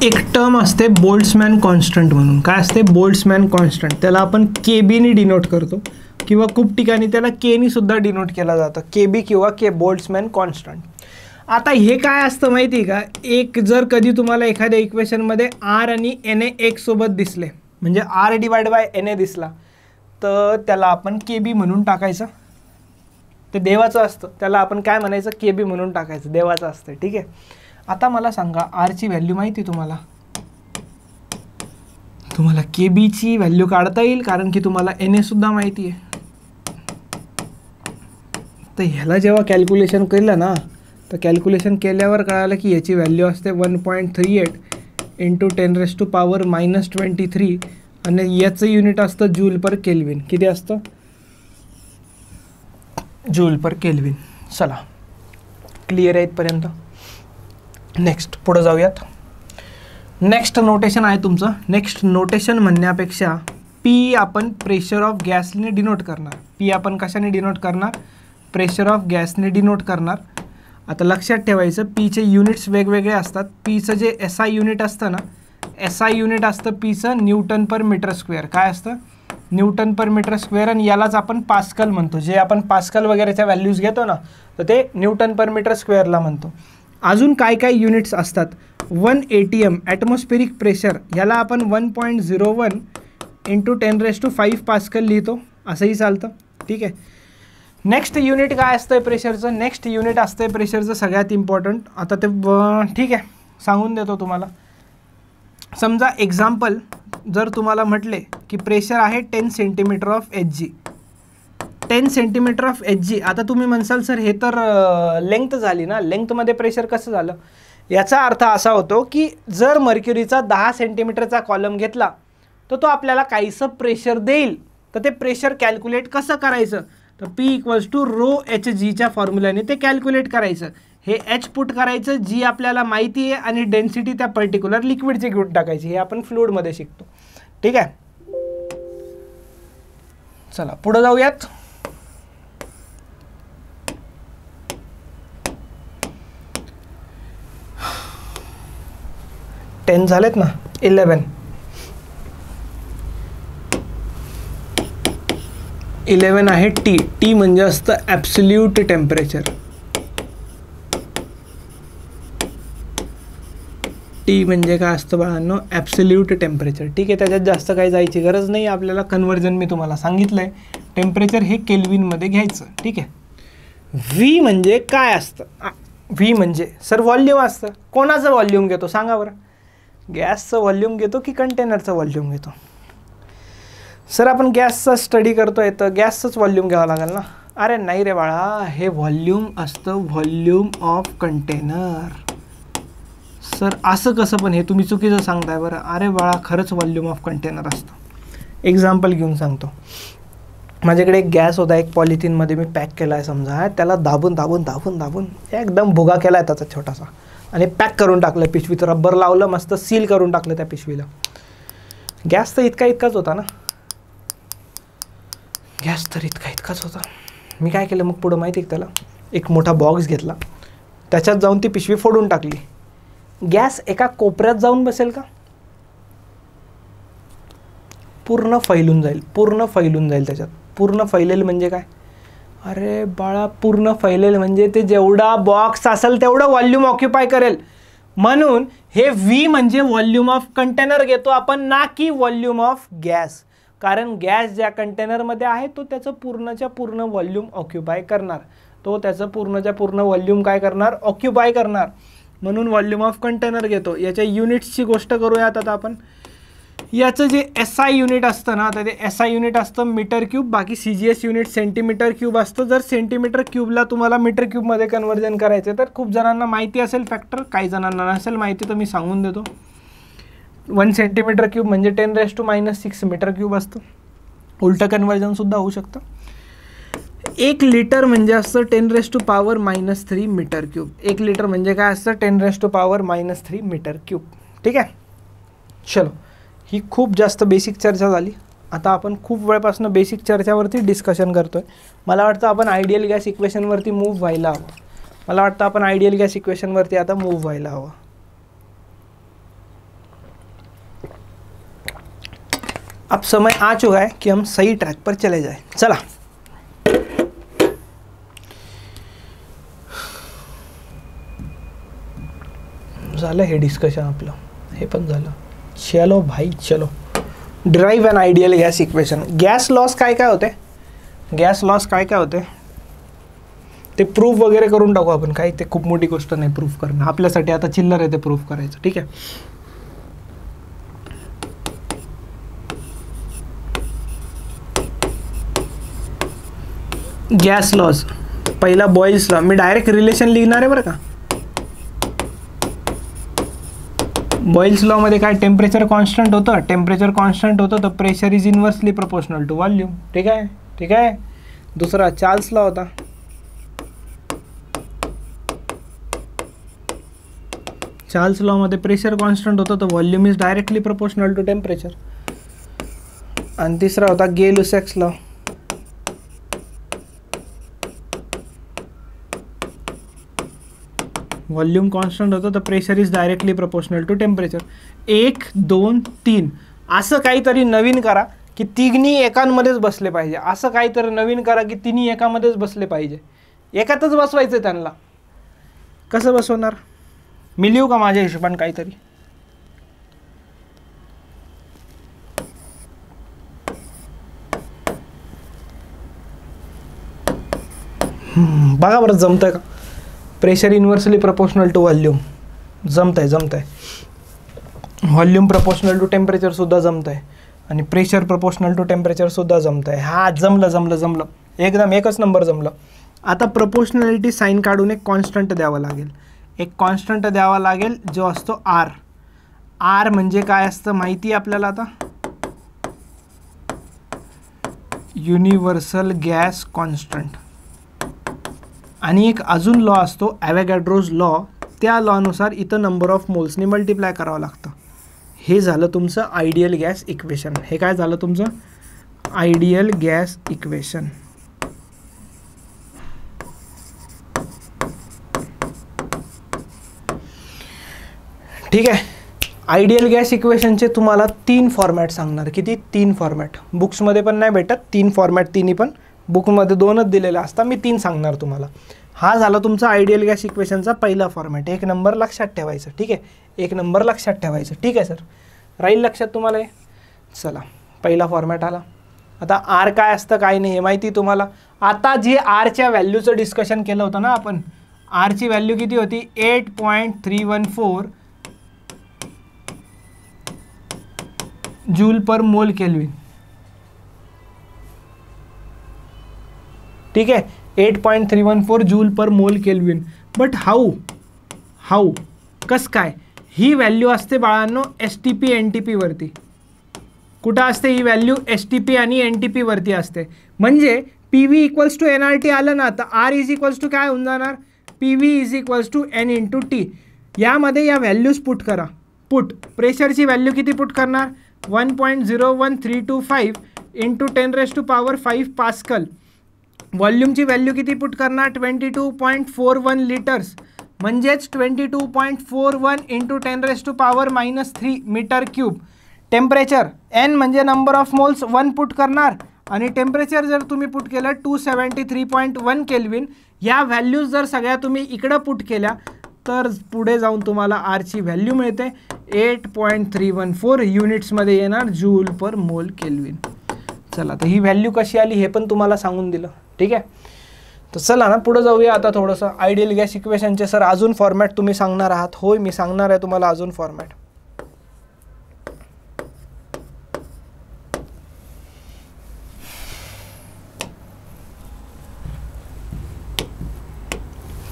एक टर्म असते बोल्ट्झमॅन कॉन्स्टंट म्हणून. काय असते? Boltzmann constant. त्याला आपण केबीने डिनोट करतो किंवा खूप ठिकाणी त्याला केनी सुद्धा डिनोट केला जातं, केबी किंवा बोल्ट्झमॅन कॉन्स्टंट. आता हे काय असतं माहिती आहे का? एक जर कधी तुम्हाला एखाद्या इक्वेशनमध्ये आर आणि एन ए एक सोबत दिसले, म्हणजे R divide by N A दिसला, तर त्याला आपण केबी म्हणून टाकायचं. ते देवाचं असतं, त्याला आपण काय म्हणायचं? केबी म्हणून टाकायचं, देवाचं असतं, ठीक आहे. आता मला सांगा आरची व्हॅल्यू माहिती तुम्हाला? तुम्हाला केबीची व्हॅल्यू काढता येईल कारण की तुम्हाला एन ए सुद्धा माहिती आहे. तर ह्याला जेव्हा कॅल्क्युलेशन केलं ना, तर कॅल्क्युलेशन केल्यावर कळालं की याची व्हॅल्यू असते 1.38 इंटू 10⁻⁻23 आणि याचं युनिट असतं जूल पर केल्विन. किती असतं? जूल पर केल्विन. चला क्लिअर आहे इथपर्यंत. नेक्स्ट पुढे जाऊयात. नेक्स्ट नोटेशन आहे तुमचं. नेक्स्ट नोटेशन म्हणण्यापेक्षा पी आपण प्रेशर ऑफ गॅसने डिनोट करणार. पी आपण कशाने डिनोट करणार? प्रेशर ऑफ गॅसने डिनोट करणार. आता लक्षात ठेवायचं पीचे युनिट्स वेगवेगळे असतात. पीचं जे SI युनिट असतं ना, SI युनिट असतं पीचं न्यूटन पर मीटर स्क्वेअर. काय असतं? न्यूटन पर मीटर स्क्वेअर. आणि यालाच आपण पास्कल म्हणतो. जे आपण पास्कल वगैरेच्या व्हॅल्यूज घेतो ना, तर ते न्यूटन पर मीटर स्क्वेअरला म्हणतो. अजून काय काय युनिट्स असतात? 1 ATM ॲटमॉस्फेरिक प्रेशर, याला आपण 1.01 इंटू 10⁵ पास्कल लिहितो, असंही चालतं, ठीक आहे. नेक्स्ट युनिट काय असतं प्रेशरचं? नेक्स्ट युनिट असतं प्रेशरचं सगळ्यात इम्पॉर्टंट. आता ते ठीक आहे सांगून देतो तुम्हाला. समजा एक्झाम्पल जर तुम्हाला म्हटले की प्रेशर आहे 10 centimetre of HG, 10 centimetre of HG. आता तुम्ही म्हणसाल सर हे तर लेंथ झाली ना, लेंथमध्ये प्रेशर कसं झालं? याचा अर्थ असा होतो की जर मर्क्युरीचा 10 सेंटीमीटरचा कॉलम घेतला तर तो आपल्याला काहीसं प्रेशर देईल. तर ते प्रेशर कॅल्क्युलेट कसं करायचं? तर P = ρHgच्या फॉर्म्युल्याने ते कॅल्क्युलेट करायचं. हे H पुट करायचं, जी आपल्याला माहिती आहे, आणि डेन्सिटी त्या पर्टिक्युलर लिक्विडची घेऊन टाकायची. हे आपण फ्लुइडमध्ये शिकतो, ठीक आहे. चला पुढे जाऊयात. टेन झालेत ना, 11 आहे टी. टी म्हणजे असतं ॲब्सोल्यूट टेम्परेचर. टी म्हणजे काय असतं बाळांनो? ॲब्सोल्यूट टेम्परेचर, ठीक आहे. त्याच्यात जास्त काही जायची गरज नाही आपल्याला. कन्वर्जन मी तुम्हाला सांगितलं आहे. टेम्परेचर हे केल्विनमध्ये घ्यायचं, ठीक आहे. व्ही म्हणजे काय असतं? व्ही म्हणजे सर व्हॉल्यूम असतं. कोणाचं व्हॉल्यूम घेतो सांगा बरं? गॅसचं व्हॉल्यूम घेतो की कंटेनरचं व्हॉल्यूम घेतो? सर आपण गॅसचा स्टडी करतोय तर गॅसचंच व्हॉल्यूम घ्यावं लागेल ना. अरे नाही रे बाळा, हे व्हॉल्यूम असतं व्हॉल्यूम ऑफ कंटेनर. सर असं कसं? पण हे तुम्ही चुकीचं सांगताय बरं. अरे बाळा खरंच व्हॉल्यूम ऑफ कंटेनर असतं. एक्झाम्पल घेऊन सांगतो. माझ्याकडे एक गॅस होता, एक पॉलिथिनमध्ये मी पॅक केला आहे समजा. त्याला दाबून दाबून दाबून दाबून एकदम भुगा केला आहे त्याचा छोटासा, आणि पॅक करून टाकलं पिशवीत. रबर लावलं, मस्त सील करून टाकलं त्या पिशवीला. गॅस तर इतकाच होता ना. गॅस तर इतकाच होता. मी काय केलं मग पुढं माहिती आहे त्याला? एक मोठा बॉक्स घेतला, त्याच्यात जाऊन ती पिशवी फोडून टाकली, गॅस एका कोपऱ्यात जाऊन बसेल का? पूर्ण फैलून जाईल, पूर्ण फैलून जाईल त्याच्यात. पूर्ण फैलेल म्हणजे काय? अरे बाळा, पूर्ण फैलेल म्हणजे ते जेवढा बॉक्स असेल तेवढं व्हॉल्यूम ऑक्युपाय करेल. म्हणून हे व्ही म्हणजे व्हॉल्यूम ऑफ कंटेनर घेतो आपण, ना की व्हॉल्यूम ऑफ गॅस. कारण गॅस ज्या कंटेनरमध्ये आहे तो त्याचं पूर्णच्या पूर्ण व्हॉल्यूम ऑक्युपाय करणार, तो त्याचं पूर्णच्या पूर्ण व्हॉल्यूम काय करणार? ऑक्युपाय करणार. म्हणून व्हॉल्यूम ऑफ कंटेनर घेतो. याच्या युनिट्सची गोष्ट करूयात आता आपण. याचं जे SI युनिट असतं ना, तर ते SI युनिट असतं मीटर क्यूब, बाकी CGS युनिट सेंटीमीटर क्यूब असतं. जर सेंटीमीटर क्यूबला तुम्हाला मीटर क्यूबमध्ये कन्वर्जन करायचं तर खूप जणांना माहिती असेल फॅक्टर, काही जणांना नसेल माहिती, तर मी सांगून देतो. 1 सेंटीमीटर क्यूब म्हणजे 10⁻⁻6 मीटर क्यूब असतं. उलटं कन्वर्जनसुद्धा होऊ शकतं. 1 लिटर म्हणजे असतं 10⁻⁻3 मीटर क्यूब. 1 लिटर म्हणजे काय असतं? 10⁻⁻3 मीटर क्यूब. ठीक आहे, चलो, ही खूप जास्त बेसिक चर्चा झाली. आता आपण खूप वेळपासून बेसिक चर्चावरती डिस्कशन करतोय. मला वाटतं आपण आयडियल गॅस इक्वेशनवरती मूव्ह व्हायला आता मूव्ह व्हायला हवं. अब समय आ चुका है कि हम सही ट्रैक पर चले जाएं. चला, झालं हे डिस्कशन आपलं, हे पण झालं. चलो भाई चलो, derive N ideal gas equation. Gas loss काय काय होते? गॅस लॉस काय काय होते ते प्रूफ वगैरे करून टाकू आपण. काही ते खूप मोठी गोष्ट नाही प्रूफ करणं, आपल्यासाठी आता चिल्लर आहे ते प्रूफ करायचं. ठीक आहे, गॅस लॉस पहिला बॉइल्स लॉ. मी डायरेक्ट रिलेशन लिहिणार आहे बरं का. बॉइल्स लॉ मध्ये काय? टेम्परेचर कॉन्स्टंट होतं, तर pressure is inversely proportional to volume. ठीक आहे. दुसरा चार्ल्स लॉ होता. चार्ल्स लॉ मध्ये प्रेशर कॉन्स्टंट होतं तर volume is directly proportional to temperature. आणि तिसरा होता गे-लुसॅक्स लॉ. व्हॉल्यूम कॉन्स्टंट होतं तर pressure is directly proportional to temperature. 1, 2, 3 असं काहीतरी नवीन करा की तिन्ही एकांमध्येच बसले पाहिजे. असं काहीतरी नवीन करा की तिन्ही एकामध्येच बसले पाहिजे. एकातच बसवायचं त्यांना. कसं बसवणार? मी लिहू का माझ्या हिशोबाने काहीतरी? बघा बरं जमतंय का? Pressure inversely proportional to volume जमतंय. व्हॉल्यूम प्रोपोर्शनल टू टेम्परेचर सुद्धा जमतंय आणि प्रेशर प्रोपोर्शनल टू टेम्परेचर सुद्धा जमतंय. हा जमलं एकदम एकच नंबर जमलं. आता प्रोपोर्शनॅलिटी साईन काढून एक कॉन्स्टंट द्यावा लागेल. जो असतो R. R म्हणजे काय असतं माहिती आपल्याला आता? Universal gas constant. आणि एक अजून लॉ असतो ॲव्होगॅड्रोज लॉ. त्या लॉनुसार इथं नंबर ऑफ मोल्सनी मल्टिप्लाय करावं लागतं. हे झालं तुमचं आयडियल गॅस इक्वेशन. हे काय झालं तुमचं? Ideal gas equation. ठीक आहे, आयडियल गॅस इक्वेशनचे तुम्हाला 3 फॉर्मॅट सांगणार. किती? 3 फॉर्मॅट. बुक्समध्ये पण नाही भेटत 3 फॉर्मॅट. तिन्ही पण बुकमध्ये 2च दिलेले असतात. मी 3 सांगणार तुम्हाला. हा झाला तुमचा आयडियल गॅस इक्वेशनचा पहिला फॉर्मॅट. 1 नंबर लक्षात ठेवायचं. ठीक आहे, 1 नंबर लक्षात ठेवायचं. ठीक आहे सर, राहील लक्षात तुम्हाला हे? चला, पहिला फॉर्मॅट आला. आता R काय असतं काय नाही हे माहिती तुम्हाला. आता जे Rच्या व्हॅल्यूचं डिस्कशन केलं होतं ना आपण, Rची व्हॅल्यू किती होती? 8.314 जूल पर मोल केल्विन. ठीक आहे, 8.314 जूल पर मोल केल्विन. बट हाऊ कस काय? ही व्हॅल्यू असते बाळांनो STP NTP वरती. कुठं असते ही व्हॅल्यू? STP आणि NTP वरती असते. म्हणजे PV इक्वल्स टू NRT आलं ना, तर R इज इक्वल्स टू काय होऊन जाणार? PV is equals to N × T. यामध्ये या व्हॅल्यूज पुट करा. प्रेशरची व्हॅल्यू किती पुट करणार? 1.01325 × 10⁵ पास्कल. व्हॉल्यूमची व्हॅल्यू किती पुट करणार? 22.41 लिटर्स. म्हणजेच 22.41 into 10⁻³ metre cube. Temperature N म्हणजे नंबर ऑफ मोल्स 1 पुट करणार आणि टेम्परेचर जर तुम्ही पुट केलं 273.1 केल्विन. या व्हॅल्यूज जर सगळ्या तुम्ही इकडं पुट केल्या तर पुढे जाऊन तुम्हाला आरची व्हॅल्यू मिळते 8.314 युनिट्समध्ये येणार जूल पर मोल केल्विन. चला तर ही व्हॅल्यू कशी आली हे पण तुम्हाला सांगून दिलं. ठीक आहे, तर चला ना पुढे जाऊया आता थोडंसं. आयडियल गॅस इक्वेशनचे सर अजून फॉर्मॅट तुम्ही सांगणार आहात. होय, मी सांगणार आहे तुम्हाला अजून फॉर्मॅट.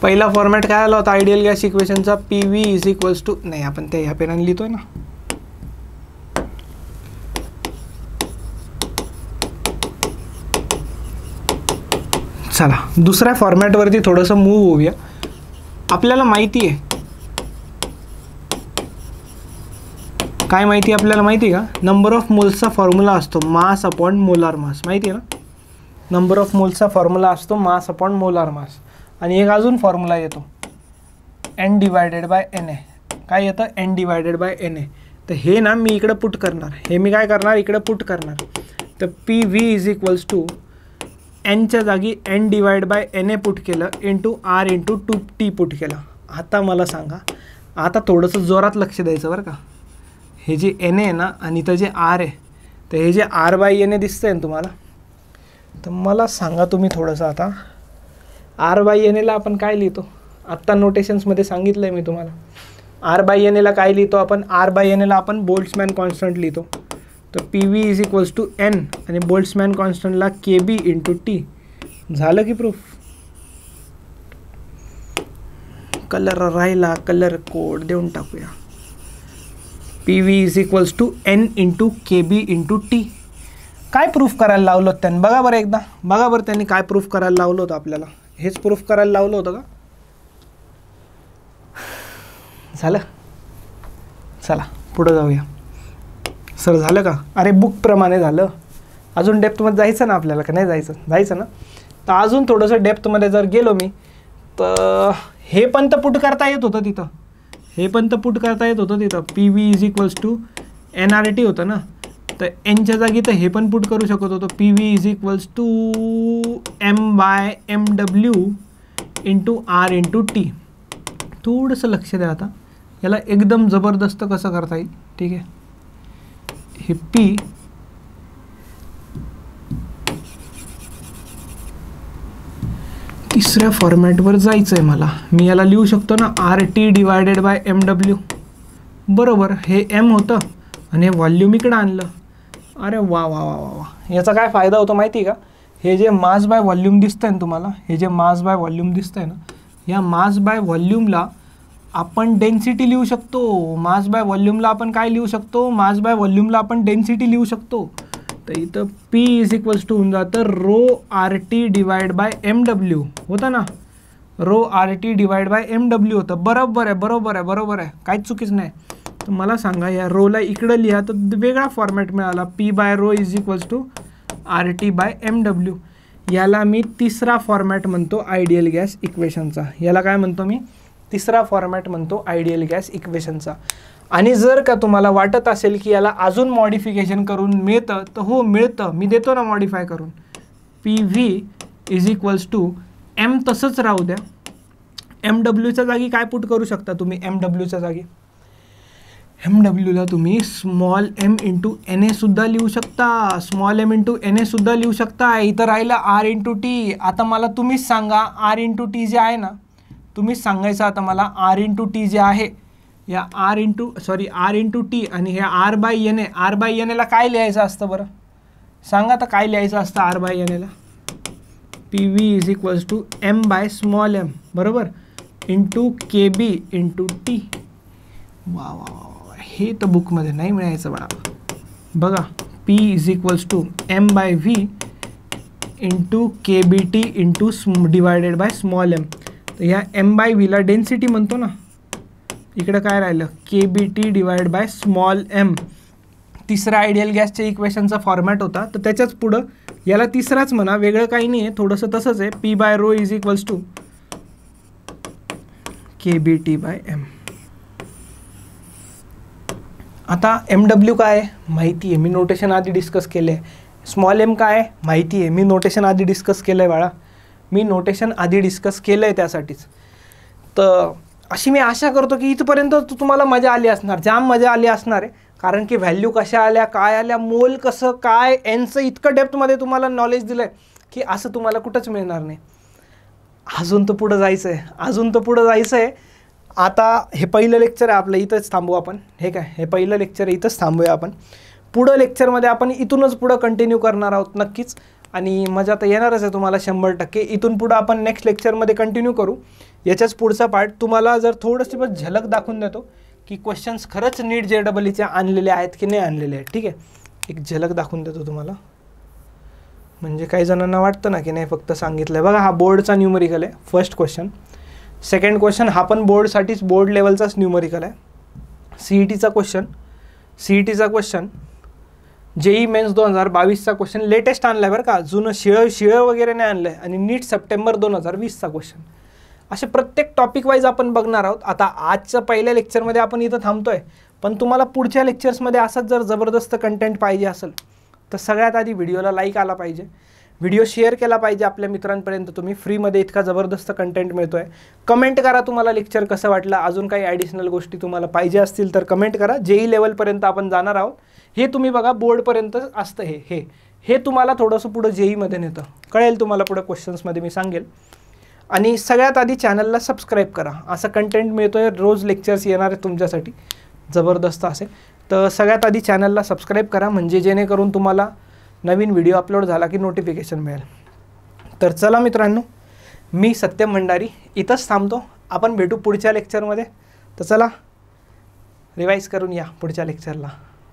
पहिला फॉर्मॅट काय आला होता आयडियल गॅस इक्वेशनचा? PV इज इक्वल्स टू, नाही आपण ते ह्या पेनाने लिहितोय ना. चला दुसऱ्या फॉर्मॅटवरती थोडंसं मूव्ह होऊया. आपल्याला माहिती आहे काय माहिती आहे आपल्याला माहिती आहे का? नंबर ऑफ मोल्सचा फॉर्म्युला असतो मास अपॉन मोलार मास. माहिती आहे ना? नंबर ऑफ मोल्सचा फॉर्म्युला असतो मास अपॉन मोलार मास. आणि एक अजून फॉर्म्युला येतो N डिवायडेड बाय NA. काय येतं? N divided by NA. तर हे ना मी इकडं पुट करणार. हे मी काय करणार? इकडं पुट करणार. तर PV इज इक्वल्स टू Nच्या जागी N divide by NA put केलं into R into 2T put केलं. आता मला सांगा, आता थोडंसं जोरात लक्ष द्यायचं बरं का. हे जे NA आहे ना आणि इथं जे R आहे, तर हे जे R बाय NA दिसतंय ना तुम्हाला, तर मला सांगा तुम्ही थोडंसं आता R बाय NAला आपण काय लिहितो? आत्ता नोटेशन्समध्ये सांगितलं आहे मी तुम्हाला. R बाय NAला काय लिहितो आपण? R बाय NAला आपण बोल्ट्झमॅन कॉन्स्टंट लिहितो. तर PV is equals to N आणि बोल्ट्झमॅन कॉन्स्टंटला KB इंटू T. झालं की प्रूफ? कलर राहिला, कलर कोड देऊन टाकूया. PV is equals to N into KB into T. काय प्रूफ करायला लावलं होतं त्यांनी? बघा बरं एकदा, बघा बरं त्यांनी काय प्रूफ करायला लावलं होतं आपल्याला. हेच प्रूफ करायला लावलं होतं का? झालं? चला पुढं जाऊया. सर झालं का? अरे बुकप्रमाणे झालं. अजून डेप्थमध्ये जायचं ना आपल्याला, का नाही जायचं? जायचं ना. तर अजून थोडंसं डेप्थमध्ये जर गेलो मी, तर हे पण तर पुट करता येत होतं तिथं. हे पण तर पुट करता येत होतं तिथं. PV is equals to NRT होतं ना. तर Nच्या जागी तर हे पण पुट करू शकत होतो. PV is equals to M/MW into R into T. थोडंसं लक्ष द्या आता. याला एकदम जबरदस्त कसं करता येईल? ठीक आहे, हे P तिसऱ्या फॉर्मॅटवर जायचं आहे मला. मी याला लिहू शकतो ना RT डिवायडेड बाय MW. बरोबर, हे M होतं आणि हे व्हॉल्यूम इकडं आणलं. अरे वा वा वा वा वा. याचा काय फायदा होतो माहिती आहे का? हे जे मास बाय व्हॉल्यूम दिसतंय ना तुम्हाला, हे जे मास बाय व्हॉल्यूम दिसतंय ना, या मास बाय व्हॉल्यूमला आपण डेन्सिटी लिहू शकतो. मास बाय व्हॉल्यूमला आपण काय लिहू शकतो? मास बाय व्हॉल्यूमला आपण डेन्सिटी लिहू शकतो. तर इथं P इज इक्वल्स टू होऊन जातं ρRT डिवाइड बाय MW होतं ना. ρRT डिवाइड बाय MW होतं. बरोबर आहे, बरोबर आहे, बरोबर आहे, काहीच चुकीच नाही. तर मला सांगा, या रोला इकडं लिहा तर वेगळा फॉर्मॅट मिळाला. P/ρ is equals to RT by MW. याला मी तिसरा फॉर्मॅट म्हणतो आयडियल गॅस इक्वेशनचा. याला काय म्हणतो मी? तिसरा फॉर्मॅट म्हणतो आयडियल गॅस इक्वेशनचा. आणि जर का तुम्हाला वाटत असेल की याला अजून मॉडिफिकेशन करून मिळतं, तर हो मिळतं, मी देतो ना मॉडिफाय करून. PV is equals to M तसंच राहू द्या. MWच्या जागी काय पुट करू शकता तुम्ही? MWच्या जागी MWला तुम्ही स्मॉल m इंटू NA सुद्धा लिहू शकता. स्मॉल m इंटू NA सुद्धा लिहू शकता. इथं राहिलं R इंटू T. आता मला तुम्हीच सांगा, R इंटू T जे आहे ना, तुम्हीच सांगायचं आता मला. R इंटू T जे आहे, या R इंटू T आणि हे R by NA. R by NAला काय लिहायचं असतं बरं? सांगा आता काय लिहायचं असतं R बाय NAला? PV is equals to M by small m बरोबर इंटू KB इंटू T. वा वा वा, हे तर बुकमध्ये नाही मिळायचं बाळा. बघा, P is equals to M/V into KBT into divided by small m. तर ह्या M/Vला डेन्सिटी म्हणतो ना. इकडं काय राहिलं? KBT divide by small m. तिसरा आयडियल गॅसच्या इक्वेशनचा फॉर्मॅट होता, तर त्याच्याच पुढं याला तिसराच म्हणा, वेगळं काही नाही आहे, थोडंसं तसंच आहे. P/ρ is equals to kBT/m. आता MW काय आहे माहिती आहे, मी नोटेशन आधी डिस्कस केले आहे. स्मॉल m काय आहे माहिती आहे, मी नोटेशन आधी डिस्कस केलं आहे बाळा, मी नोटेशन आधी डिस्कस केलं आहे त्यासाठीच. तर अशी मी आशा करतो की इथपर्यंत तुम्हाला मजा आली असणार, जाम मजा आली असणार आहे. कारण की व्हॅल्यू कशा आल्या, काय आल्या, मोल कसं काय, एनचं इतकं डेप्थमध्ये तुम्हाला नॉलेज दिलं आहे की असं तुम्हाला कुठंच मिळणार नाही. अजून तर पुढं जायचं आहे, अजून तर पुढं जायचं आहे. आता हे पहिलं लेक्चर आहे आपलं, इथंच थांबू आपण. हे काय, हे पहिलं लेक्चर आहे, इथंच थांबूया आपण. पुढं लेक्चरमध्ये आपण इथूनच पुढं कंटिन्यू करणार आहोत नक्कीच. आणि मजा तर येणारच आहे तुम्हाला 100%. इथून पुढं आपण नेक्स्ट लेक्चरमध्ये कंटिन्यू करू. याच्याच पुढचा पार्ट तुम्हाला जर थोडंशी बस झलक दाखवून देतो की क्वेश्चन्स खरंच नीट JEEचे आणलेले आहेत की नाही आणलेले आहेत. ठीक आहे, एक झलक दाखवून देतो तुम्हाला. म्हणजे काही जणांना वाटतं ना की नाही फक्त सांगितलं आहे. बघा, हा बोर्डचा न्यूमरिकल आहे. First question. सेकंड क्वेश्चन हा पण बोर्डसाठीच, बोर्ड लेवलचाच न्यूमरिकल आहे. CETचा क्वेश्चन, JEE मेन्स 2022चा क्वेश्चन लेटेस्ट आणला आहे बरं का, जुनं शिळं वगैरे नाही आणलं आहे. आणि नीट सप्टेंबर 2020चा क्वेश्चन. असे प्रत्येक टॉपिक वाईज आपण बघणार आहोत. आता आजच्या पहिल्या लेक्चरमध्ये आपण इथं थांबतो आहे, पण तुम्हाला पुढच्या लेक्चर्समध्ये असंच जर जबरदस्त कंटेंट पाहिजे असेल तर सगळ्यात आधी व्हिडिओला लाईक आला पाहिजे, व्हिडिओ शेअर केला पाहिजे आपल्या मित्रांपर्यंत. तुम्ही फ्रीमध्ये इतका जबरदस्त कंटेंट मिळतो आहे. कमेंट करा तुम्हाला लेक्चर कसं वाटलं, अजून काही ॲडिशनल गोष्टी तुम्हाला पाहिजे असतील तर कमेंट करा. JEE लेवलपर्यंत आपण जाणार आहोत. हे तुम्ही बघा बोर्डपर्यंत असतं हे तुम्हाला थोडंसं पुढं JEEमध्ये नेतं, कळेल तुम्हाला पुढं क्वेश्चन्समध्ये मी सांगेल. आणि सगळ्यात आधी चॅनलला सबस्क्राईब करा. असं कंटेंट मिळतो आहे, रोज लेक्चर्स येणार आहे तुमच्यासाठी जबरदस्त असे. तर सगळ्यात आधी चॅनलला सबस्क्राईब करा, म्हणजे जेणेकरून तुम्हाला नवीन व्हिडिओ अपलोड झाला की नोटिफिकेशन मिळेल. तर चला मित्रांनो, मी सत्यम भंडारी इथंच थांबतो. आपण भेटू पुढच्या लेक्चरमध्ये. तर चला रिवाईज करून या पुढच्या लेक्चरला.